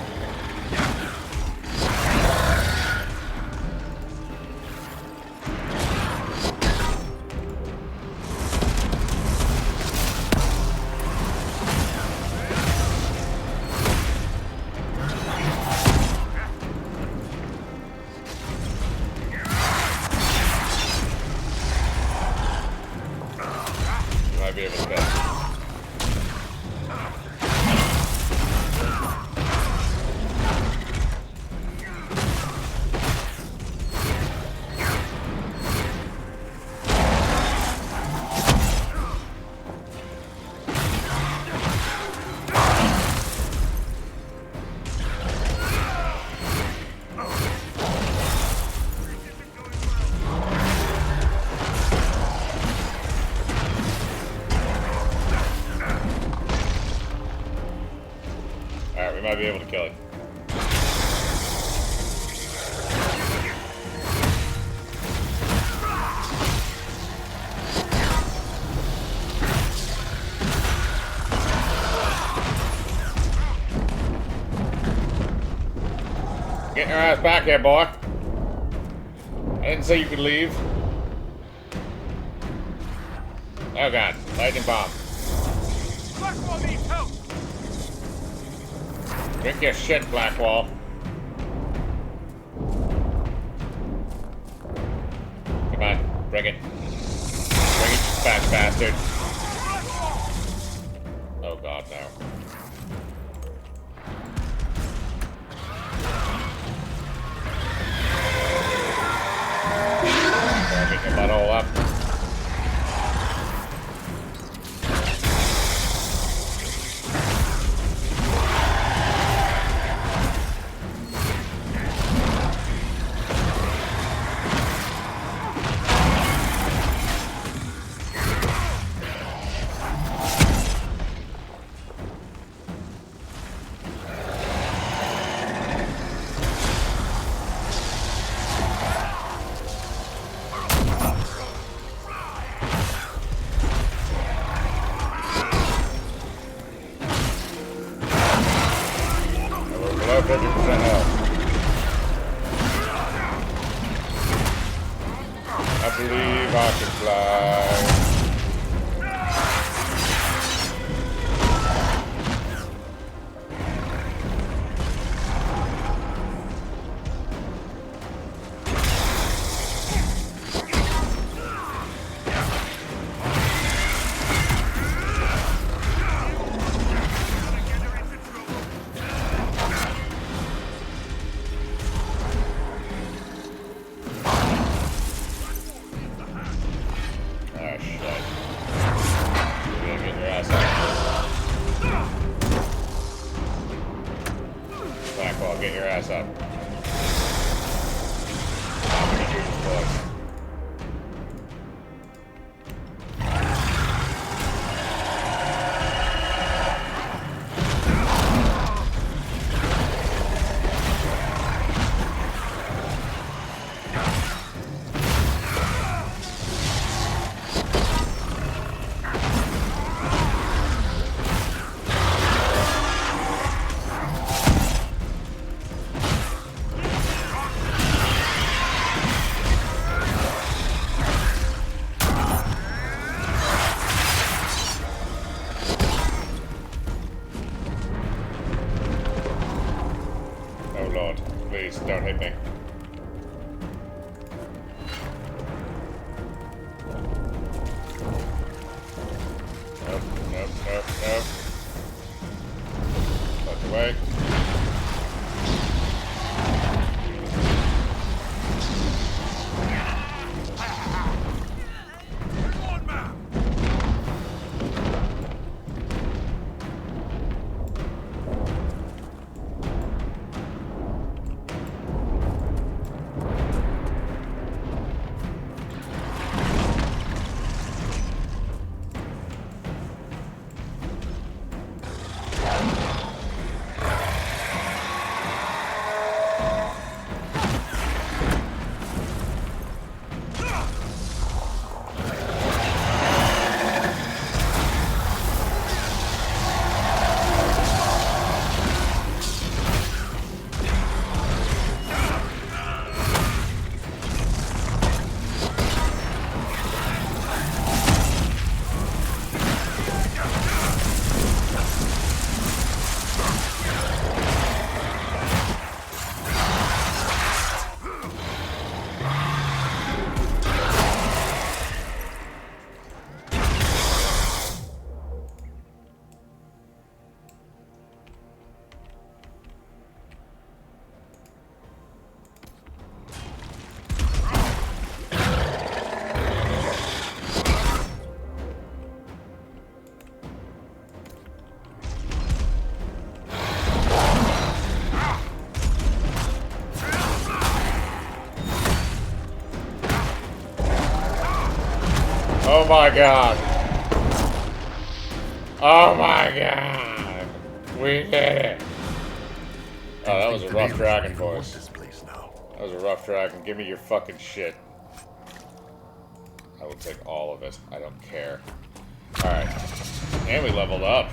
Alright, we might be able to kill it. Get your ass back here, boy. I didn't say you could leave. Oh god, lightning bomb. Blackwall needs help! Drink your shit, Blackwall. Come on, bring it. Bring it, you fat bastard. Oh god, no. Get your butthole up. Below 50% health. I believe I can fly. Blackwall, get your ass up. I'm gonna do this, boys. Oh lord, please don't hit me. Nope, nope, nope, nope. Fuck away. Oh my god. Oh my god. We did it. Oh, that was a rough dragon, I want boys. this place now. That was a rough dragon. Give me your fucking shit. I will take all of it. I don't care. Alright. And we leveled up.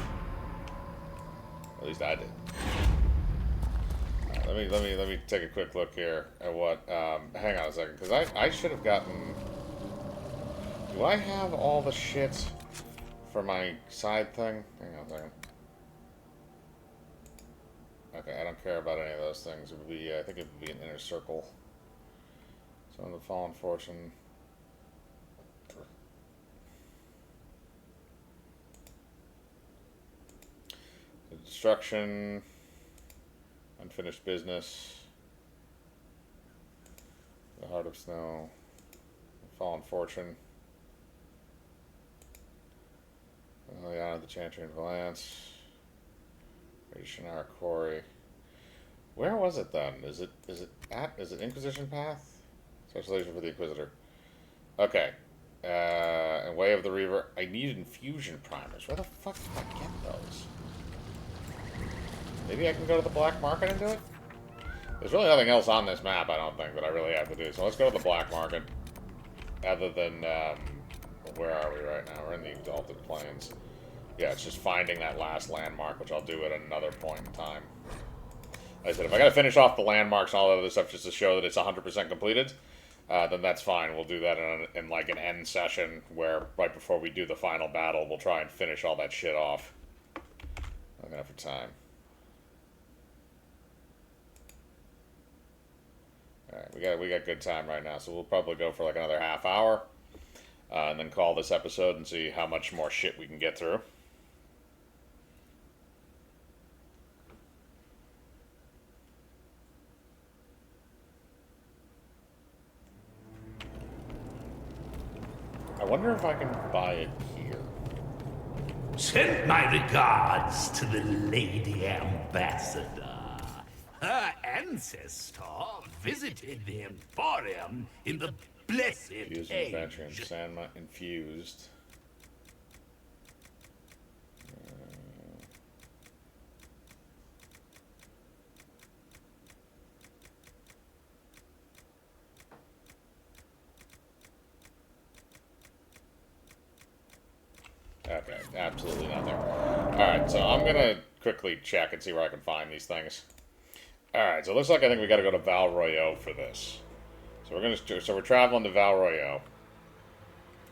At least I did. Alright, let me take a quick look here at what hang on a second, because I should have gotten. Do I have all the shit for my side thing? Hang on a second. Okay, I don't care about any of those things. It would be, I think it would be an inner circle. So in the Fallen Fortune. The Destruction. Unfinished Business. The Heart of Snow. The Fallen Fortune. The Honor of the Chantry and Valance. Shannara Quarry. Where was it then? Is it Inquisition Path? Specialization for the Inquisitor. Okay. And Way of the Reaver. I need infusion primers. Where the fuck did I get those? Maybe I can go to the black market and do it? There's really nothing else on this map, I don't think, that I really have to do. So let's go to the black market. Other than, where are we right now? We're in the Exalted Plains. Yeah, it's just finding that last landmark, which I'll do at another point in time. Like I said, if I gotta finish off the landmarks and all that other stuff just to show that it's 100% completed, then that's fine. We'll do that in like an end session where right before we do the final battle, we'll try and finish all that shit off. Not enough for time. Alright, we got good time right now, so we'll probably go for like another half hour, and then call this episode and see how much more shit we can get through. I wonder if I can buy it here. Send my regards to the Lady Ambassador. Her ancestor visited the Emporium in the Blessed Infused Age. Adventure and Sandma infused. Okay, absolutely nothing. Alright, so I'm gonna quickly check and see where I can find these things. Alright, so it looks like I think we gotta go to Val Royeaux for this. So we're traveling to Val Royeaux.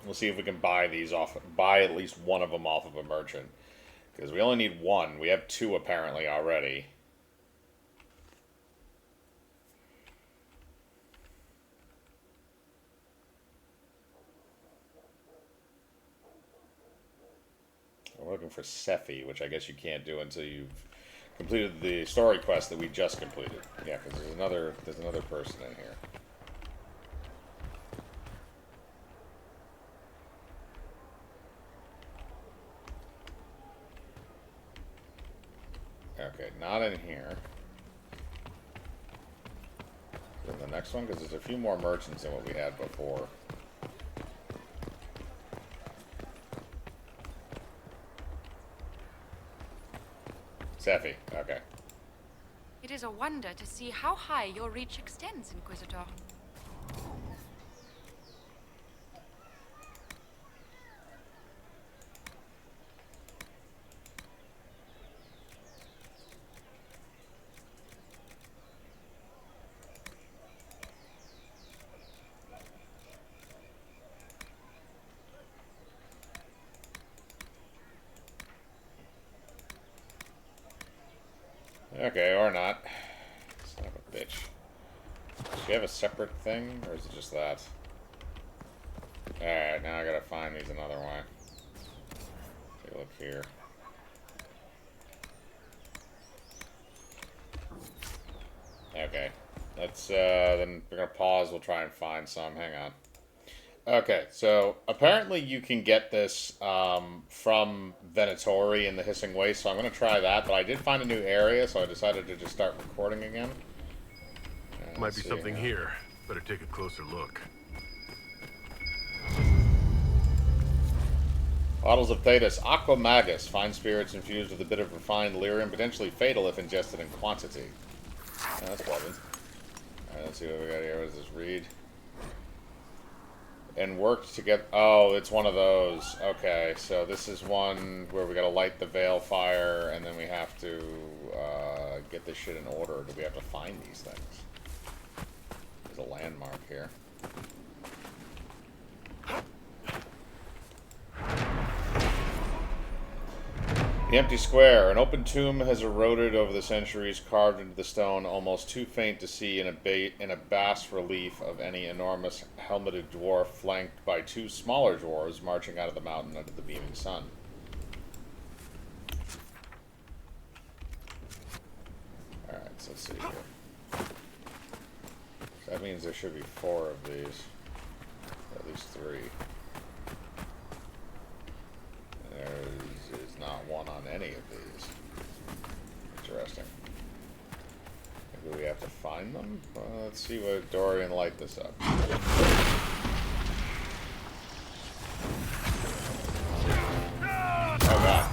We'll see if we can buy these off, buy at least one of them off of a merchant. Because we only need one. We have two apparently already. We're looking for Sephi, which I guess you can't do until you've completed the story quest that we just completed. Yeah, because there's another person in here. Okay, not in here. In the next one, because there's a few more merchants than what we had before. Sephi, okay. It is a wonder to see how high your reach extends, Inquisitor. Okay, or not. Son of a bitch. Does she have a separate thing, or is it just that? Alright, now I gotta find these another way. Take a look here. Okay. Let's, then we're gonna pause, we'll try and find some. Hang on. Okay, so apparently you can get this from Venatori in the Hissing Waste, so I'm going to try that, but I did find a new area, so I decided to just start recording again. Might be something here. Better take a closer look. Bottles of Thetis, Aqua Magus, fine spirits infused with a bit of refined lyrium, potentially fatal if ingested in quantity. Oh, that's pleasant. Alright, let's see what we got here. What does this read? And worked to get... Oh, it's one of those. Okay, so this is one where we gotta light the veil fire, and then we have to get this shit in order. Do we have to find these things? There's a landmark here. The empty square. An open tomb has eroded over the centuries, carved into the stone, almost too faint to see in a bas relief of any enormous helmeted dwarf flanked by two smaller dwarves marching out of the mountain under the beaming sun. Alright, so let's see here. So that means there should be 4 of these. Or at least 3. There's not one on any of these. Interesting. Maybe we have to find them? Let's see what Dorian light this up. Oh god.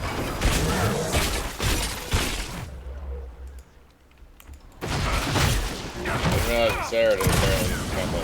I didn't realize it's there. It apparently is temple.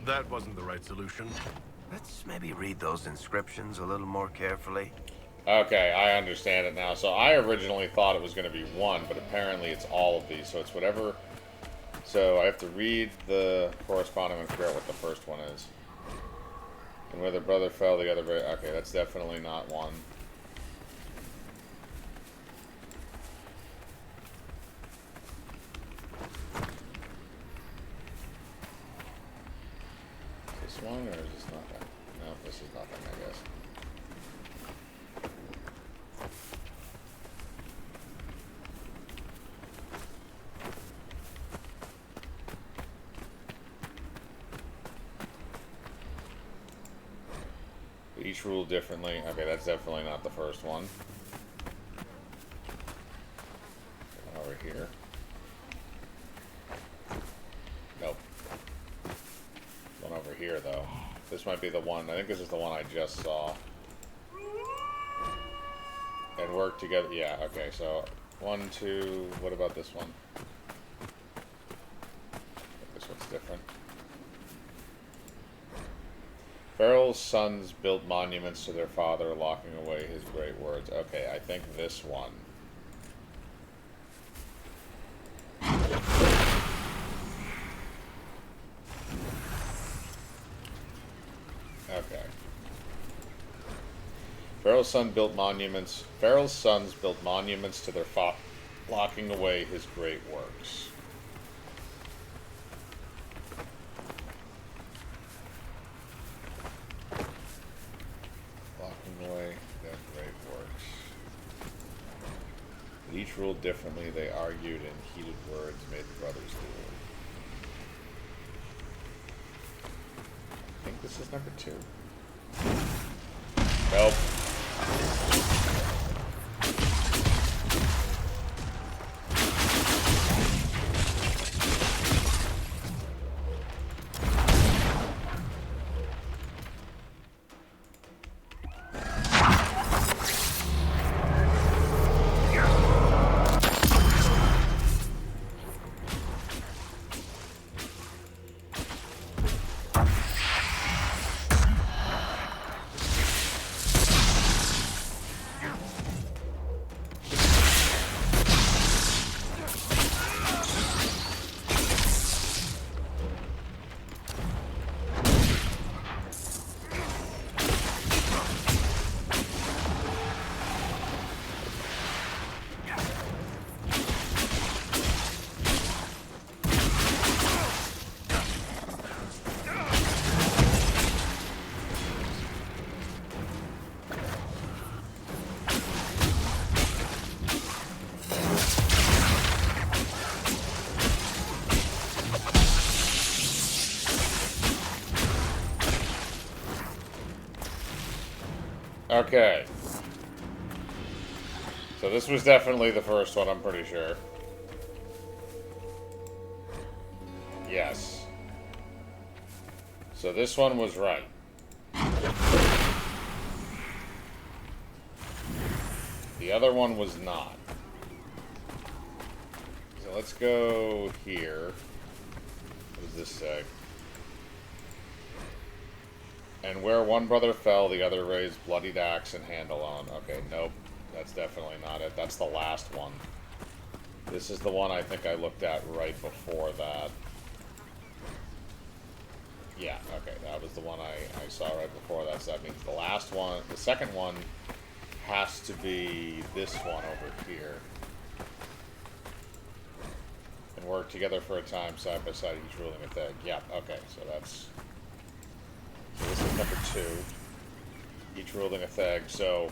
That wasn't the right solution. Let's maybe read those inscriptions a little more carefully. Okay, I understand it now. So I originally thought it was going to be 1, but apparently it's all of these. So it's whatever. So I have to read the corresponding and figure out what the first one is. And where the brother fell, the other... Okay, that's definitely not 1. This one, or is this nothing? No, this is nothing, I guess. Each rule differently. Okay, that's definitely not the first one. Over here. Nope. One over here, though. This might be the one. I think this is the one I just saw. And work together. Yeah, okay, so 1, 2. What about this one? This one's different. Farrell's sons built monuments to their father, locking away his great words. Okay, I think this one. Okay. Farrell's sons built monuments to their father, locking away his great works. Away their great works. But each ruled differently. They argued, and heated words made the brothers duel. I think this is number 2. Nope. Okay. So this was definitely the first one, I'm pretty sure. Yes. So this one was right. The other one was not. So let's go here. What does this say? And where one brother fell, the other raised bloodied axe and handle on. Okay, nope. That's definitely not it. That's the last one. This is the one I think I looked at right before that. Yeah, okay. That was the one I saw right before that. So that means the last one, the second one, has to be this one over here. And work together for a time side by side, each ruling a thing. Yeah, okay. So that's... So this is number 2. Each ruling a theg. So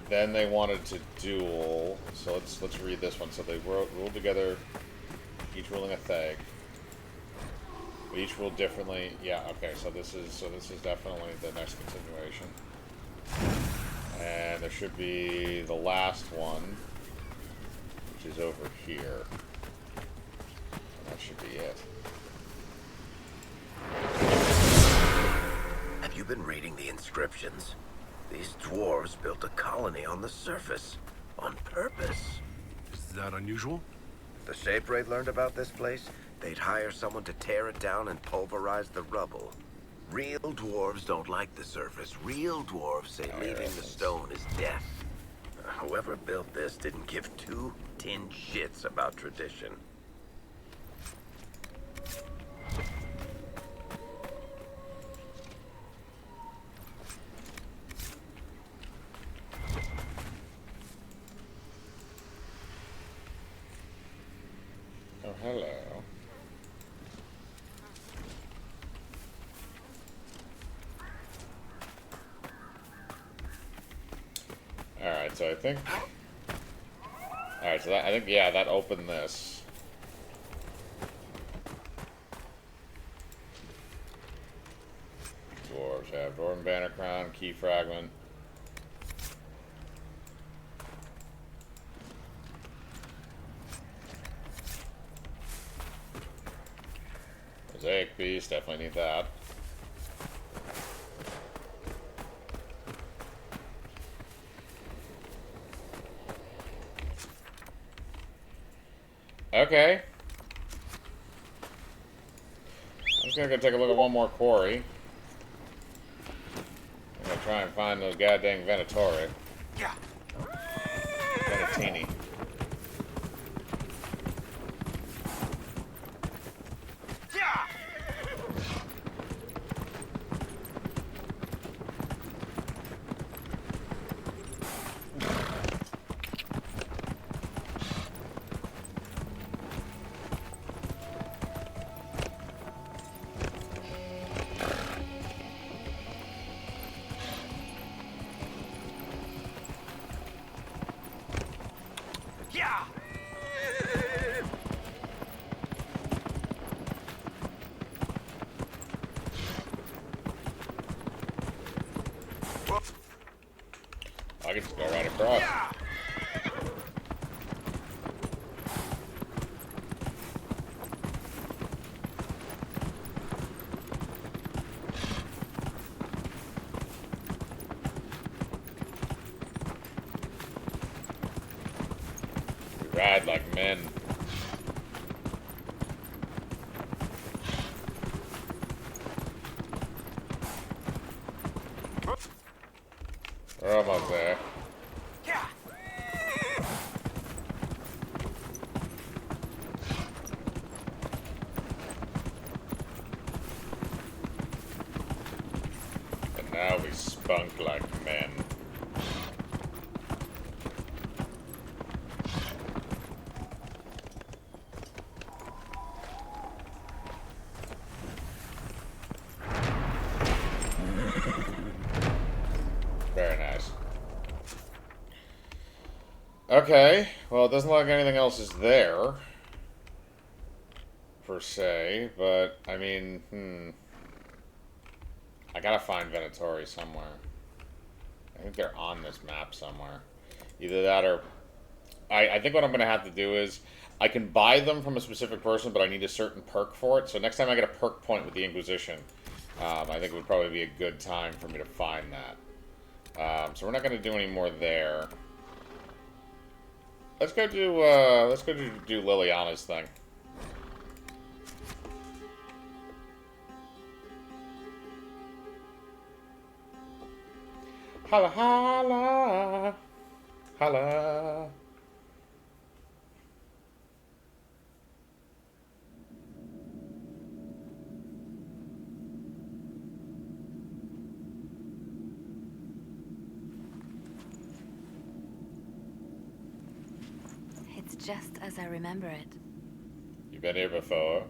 then they wanted to duel. So let's read this one. So they ruled together, each ruling a theg. We each ruled differently. Yeah. Okay. So this is definitely the next continuation. And there should be the last one, which is over here. And that should be it. Have you been reading the inscriptions? These dwarves built a colony on the surface. On purpose. Is that unusual? If the Shape Raid learned about this place, they'd hire someone to tear it down and pulverize the rubble. Real dwarves don't like the surface. Real dwarves say leaving the stone is death. Whoever built this didn't give 2 tin shits about tradition. Oh, hello. Alright, so I think... Alright, so that, I think, yeah, that opened this. Dwarves have Dwarven Banner Crown, Key Fragment. Mosaic Piece, definitely need that. Okay. I'm just gonna go take a look at one more quarry. I'm gonna try and find those goddamn Venatori. Yeah. Venatini. I can just go right across. We ride like men. We're almost there. And now we spunk like men. Very nice. Okay, well, it doesn't look like anything else is there, per se, but, I mean, I gotta find Venatori somewhere. I think they're on this map somewhere. Either that or... I think what I'm going to have to do is... I can buy them from a specific person, but I need a certain perk for it. So next time I get a perk point with the Inquisition, I think it would probably be a good time for me to find that. So we're not going to do any more there. Let's go do Liliana's thing. Holla, holla, holla. It's just as I remember it. You been here before?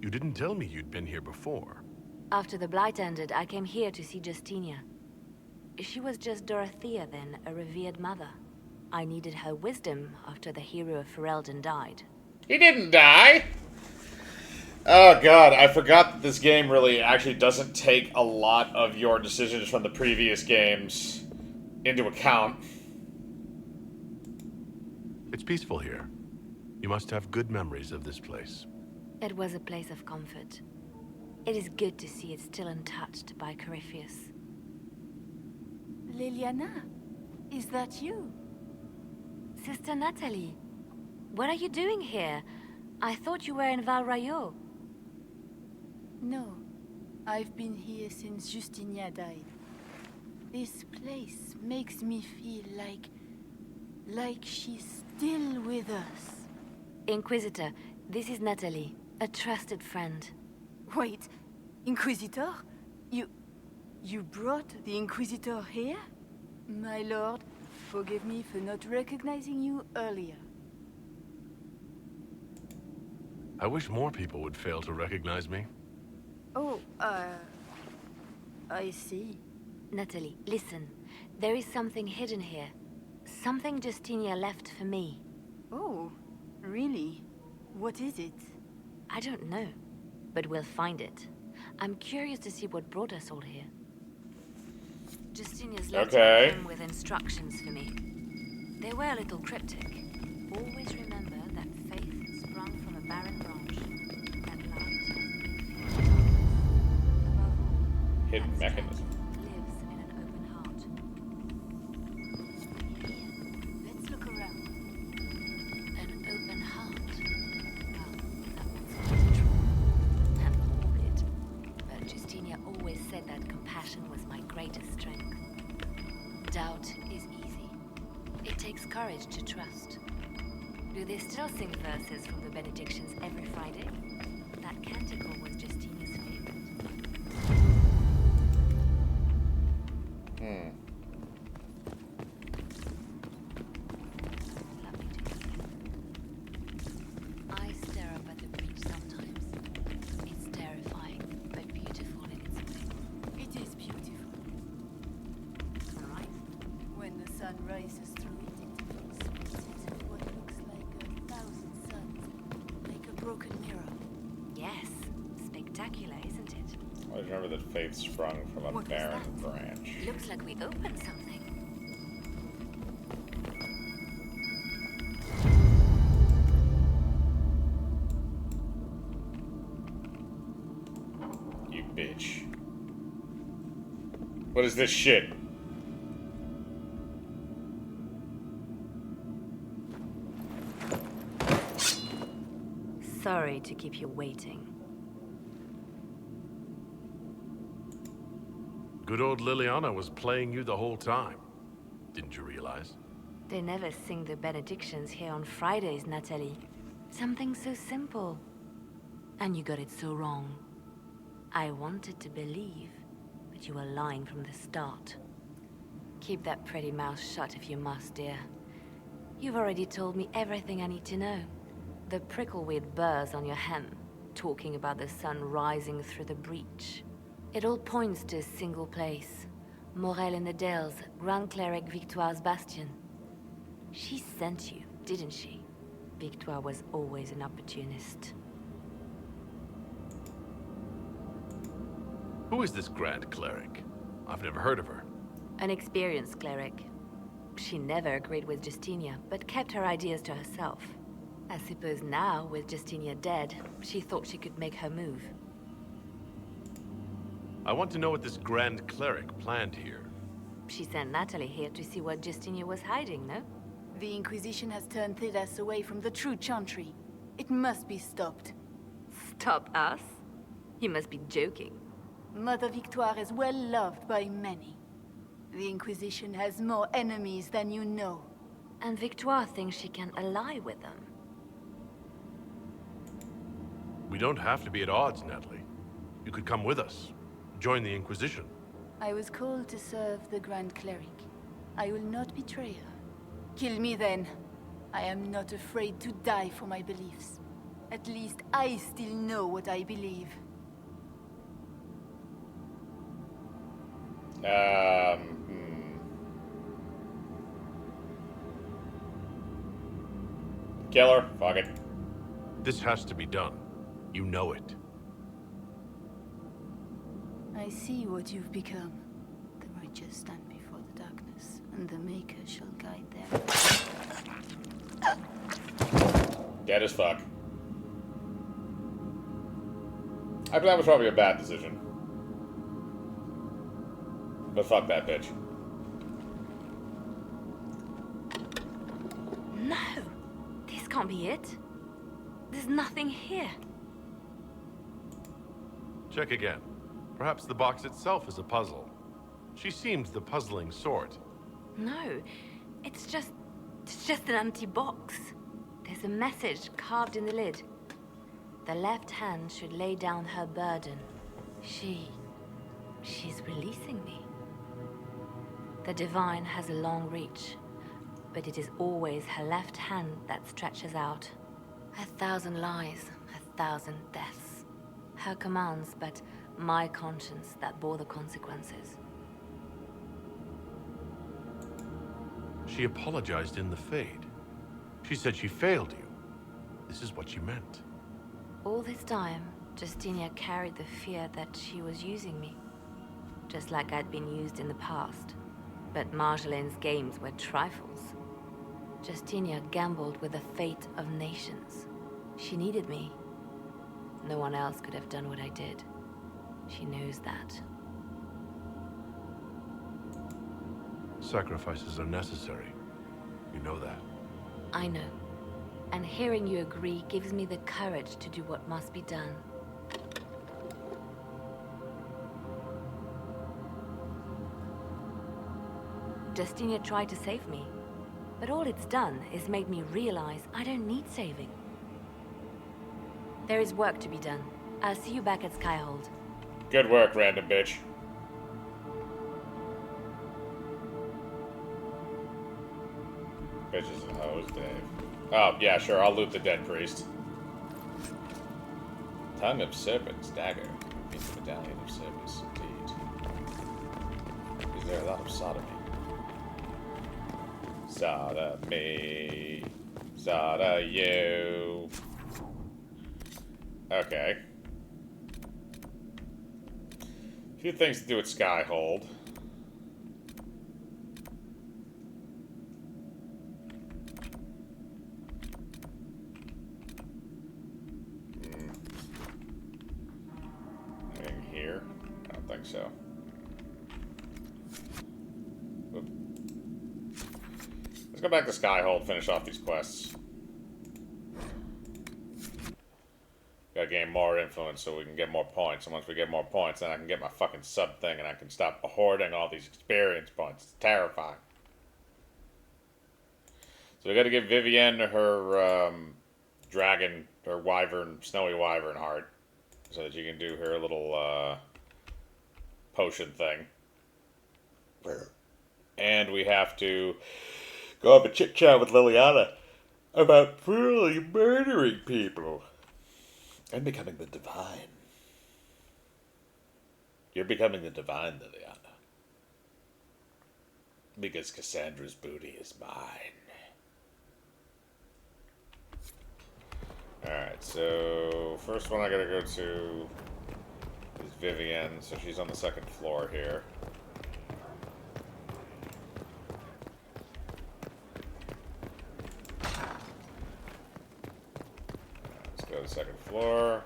You didn't tell me you'd been here before. After the Blight ended, I came here to see Justinia. She was just Dorothea then, a revered mother. I needed her wisdom after the hero of Ferelden died. He didn't die! Oh god, I forgot that this game really actually doesn't take a lot of your decisions from the previous games into account. It's peaceful here. You must have good memories of this place. It was a place of comfort. It is good to see it still untouched by Corypheus. Liliana, is that you? Sister Natalie, what are you doing here? I thought you were in Val Rayo. No, I've been here since Justinia died. This place makes me feel like she's still with us. Inquisitor, this is Natalie, a trusted friend. Wait, Inquisitor? You brought the Inquisitor here? My lord, forgive me for not recognizing you earlier. I wish more people would fail to recognize me. Oh, I see. Natalie, listen. There is something hidden here. Something Justinia left for me. Oh, really? What is it? I don't know, but we'll find it. I'm curious to see what brought us all here. Justinia's letter came with instructions for me. They were a little cryptic. Always remember that faith sprung from a barren branch. That light has no fear. Above all, Hidden mechanism. Lives in an open heart. Let's look around. An open heart. Well, that one's quite true. And morbid. But Justinia always said that compassion was my greatest strength. Doubt is easy. It takes courage to trust. Do they still sing verses from the benedictions every Friday? That canticle was Justinia's favorite. I stare up at the breach sometimes. It's terrifying, but beautiful in its way. It is beautiful. Alright? When the sun rises through it, it splits into what looks like 1,000 suns, like a broken mirror. Yes. Spectacular, isn't it? I remember that faith sprung from a barren branch. Looks like we opened something. You bitch. What is this shit? Sorry to keep you waiting. Good old Liliana was playing you the whole time. Didn't you realize? They never sing the benedictions here on Fridays, Natalie. Something so simple. And you got it so wrong. I wanted to believe, but you were lying from the start. Keep that pretty mouth shut if you must, dear. You've already told me everything I need to know. The prickleweed burrs on your hem, talking about the sun rising through the breach. It all points to a single place. Morel in the Dales, Grand Cleric Victoire's bastion. She sent you, didn't she? Victoire was always an opportunist. Who is this Grand Cleric? I've never heard of her. An experienced cleric. She never agreed with Justinia, but kept her ideas to herself. I suppose now, with Justinia dead, she thought she could make her move. I want to know what this Grand Cleric planned here. She sent Natalie here to see what Justinia was hiding, no? The Inquisition has turned Thidas away from the true Chantry. It must be stopped. Stop us? You must be joking. Mother Victoire is well loved by many. The Inquisition has more enemies than you know. And Victoire thinks she can ally with them. We don't have to be at odds, Natalie. You could come with us. Join the Inquisition. I was called to serve the Grand Cleric. I will not betray her. Kill me then. I am not afraid to die for my beliefs. At least I still know what I believe. Killer, fuck it. This has to be done. You know it. I see what you've become. The righteous stand before the darkness, and the Maker shall guide them. Dead as fuck. I believe that was probably a bad decision. But fuck that bitch. No! This can't be it. There's nothing here. Check again. Perhaps the box itself is a puzzle. She seems the puzzling sort. No, it's just an empty box. There's a message carved in the lid. The left hand should lay down her burden. She's releasing me. The Divine has a long reach, but it is always her left hand that stretches out. 1,000 lies, 1,000 deaths. Her commands, but my conscience that bore the consequences. She apologized in the Fade. She said she failed you. This is what she meant. All this time, Justinia carried the fear that she was using me. Just like I'd been used in the past. But Marjolaine's games were trifles. Justinia gambled with the fate of nations. She needed me. No one else could have done what I did. She knows that. Sacrifices are necessary. You know that. I know. And hearing you agree gives me the courage to do what must be done. Justinia tried to save me, but all it's done is made me realize I don't need saving. There is work to be done. I'll see you back at Skyhold. Good work, random bitch. Bitches and hoes, Dave. Oh, yeah, sure, I'll loot the dead priest. Tongue of Serpent's dagger. Means the medallion of service, indeed. Is there a lot of sodomy? Sodomy. Soda you. Okay. A few things to do with Skyhold. Anything here? I don't think so. Oop. Let's go back to Skyhold, finish off these quests. Gotta gain more influence so we can get more points. And once we get more points, then I can get my fucking sub thing and I can stop hoarding all these experience points. It's terrifying. So we gotta give Vivienne her dragon, her wyvern, snowy wyvern heart. So that she can do her little potion thing. And we have to go have a chit chat with Liliana about brutally murdering people. And becoming the Divine. You're becoming the Divine, Liliana. Because Cassandra's booty is mine. Alright, so first one I gotta go to is Vivienne, so she's on the second floor here. the second floor.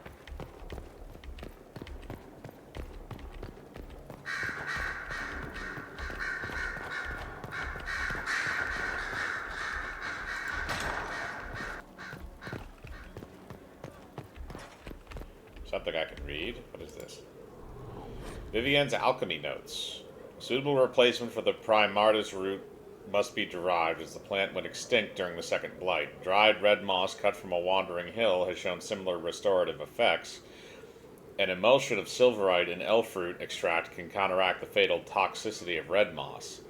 Something I can read? What is this? Vivienne's alchemy notes. A suitable replacement for the Primartis root must be derived, as the plant went extinct during the Second Blight. Dried red moss cut from a wandering hill has shown similar restorative effects. An emulsion of silverite and elfroot extract can counteract the fatal toxicity of red moss.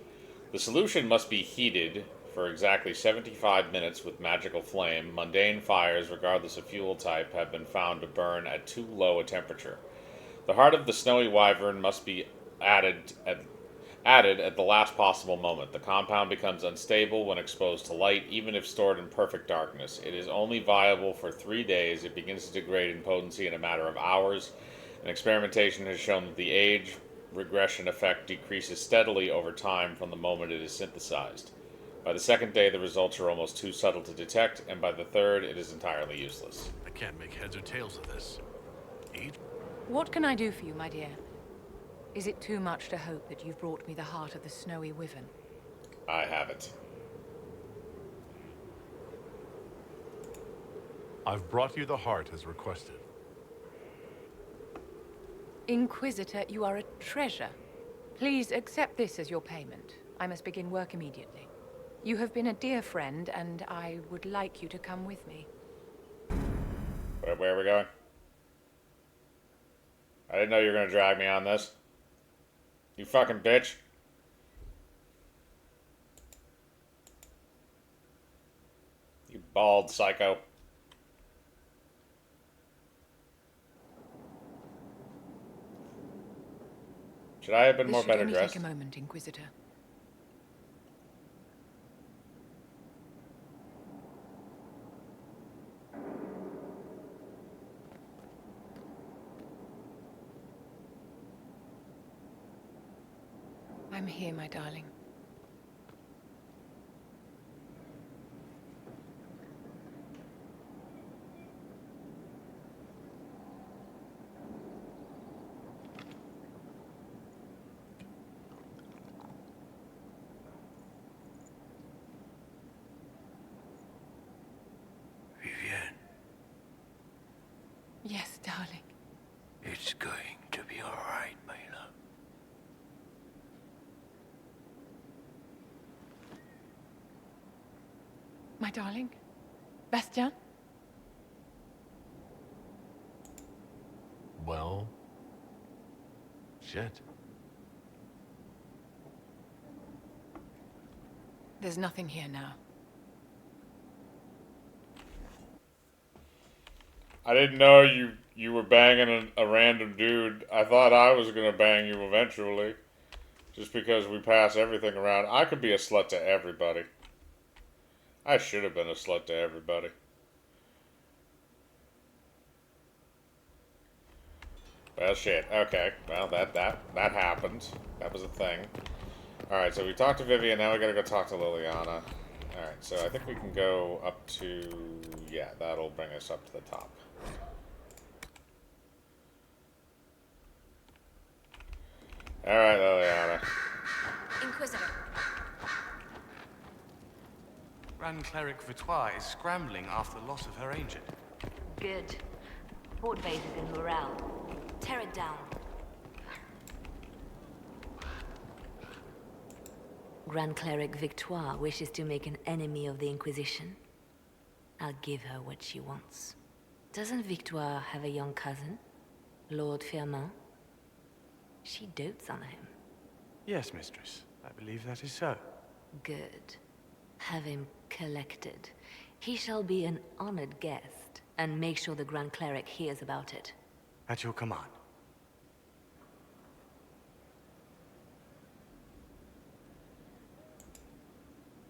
The solution must be heated for exactly 75 minutes with magical flame. Mundane fires, regardless of fuel type, have been found to burn at too low a temperature. The heart of the snowy wyvern must be added at the last possible moment. The compound becomes unstable when exposed to light, even if stored in perfect darkness. It is only viable for 3 days. It begins to degrade in potency in a matter of hours. An experimentation has shown that the age regression effect decreases steadily over time from the moment it is synthesized. By the second day, the results are almost too subtle to detect, and by the third, it is entirely useless. I can't make heads or tails of this. Eat? What can I do for you, my dear? Is it too much to hope that you've brought me the heart of the snowy wyvern? I have it. I've brought you the heart as requested. Inquisitor, you are a treasure. Please accept this as your payment. I must begin work immediately. You have been a dear friend, and I would like you to come with me. Where are we going? I didn't know you were going to drag me on this. You fucking bitch. You bald psycho. Should I have been more better dressed? Take a moment, Inquisitor. I'm here, my darling. Vivienne, Yes, darling. it's going to be all right, my love. My darling? Bastian? Well... shit. There's nothing here now. I didn't know you were banging a random dude. I thought I was gonna bang you eventually. Just because we pass everything around. I could be a slut to everybody. I should have been a slut to everybody. Well, shit. Okay. Well, that happened. That was a thing. Alright, so we talked to Vivian, now we gotta go talk to Liliana. Alright, so I think we can go up to... yeah, that'll bring us up to the top. Alright, Liliana. Inquisitor. Grand Cleric Vitois is scrambling after the loss of her agent. Good. Port base is in morale. Tear it down. Grand Cleric Victoire wishes to make an enemy of the Inquisition. I'll give her what she wants. Doesn't Victoire have a young cousin? Lord Firmin? She dotes on him. Yes, mistress. I believe that is so. Good. Have him collected. He shall be an honored guest, and make sure the Grand Cleric hears about it. At your command.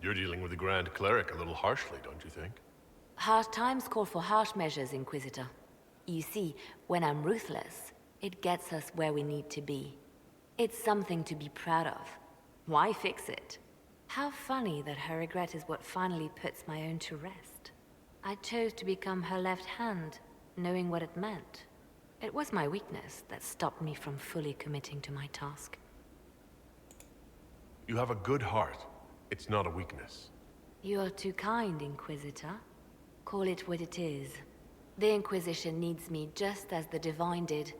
You're dealing with the Grand Cleric a little harshly, don't you think? Harsh times call for harsh measures, Inquisitor. You see, when I'm ruthless, it gets us where we need to be. It's something to be proud of. Why fix it? How funny that her regret is what finally puts my own to rest. I chose to become her left hand, knowing what it meant. It was my weakness that stopped me from fully committing to my task. You have a good heart. It's not a weakness. You are too kind, Inquisitor. Call it what it is. The Inquisition needs me just as the Divine did,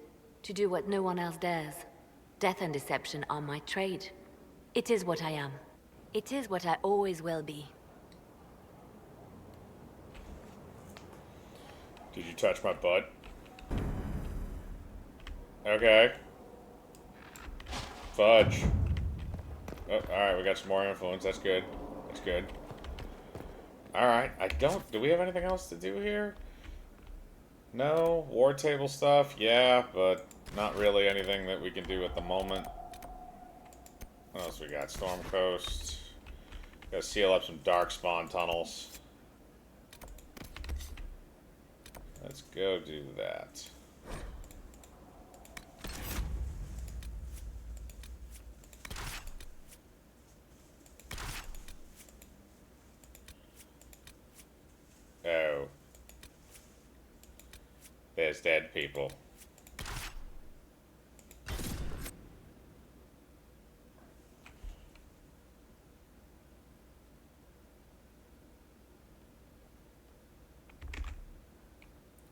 to do what no one else dares. Death and deception are my trade. It is what I am. It is what I always will be. Did you touch my butt? Okay. Fudge. Oh, alright, we got some more influence. That's good. That's good. Alright, do we have anything else to do here? No? War table stuff? Yeah, but not really anything that we can do at the moment. What else we got? Storm Coast. Gotta seal up some darkspawn tunnels. Let's go do that. Oh. There's dead people.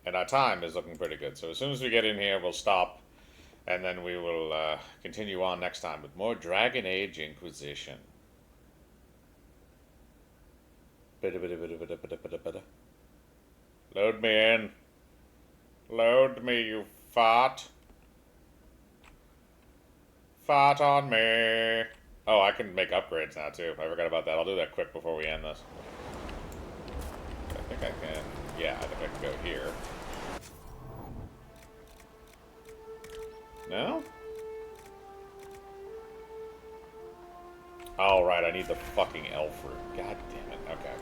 And our time is looking pretty good. So as soon as we get in here, we'll stop. And then we will continue on next time with more Dragon Age Inquisition. Load me in. Load me, you fart. Fart on me. Oh, I can make upgrades now, too. I forgot about that. I'll do that quick before we end this. I think I can... Yeah, I think I can go here. No? Oh, right, I need the fucking elf root. God damn it. Okay.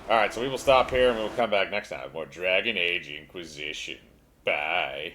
Alright, so we will stop here and we will come back next time with more Dragon Age Inquisition. Bye.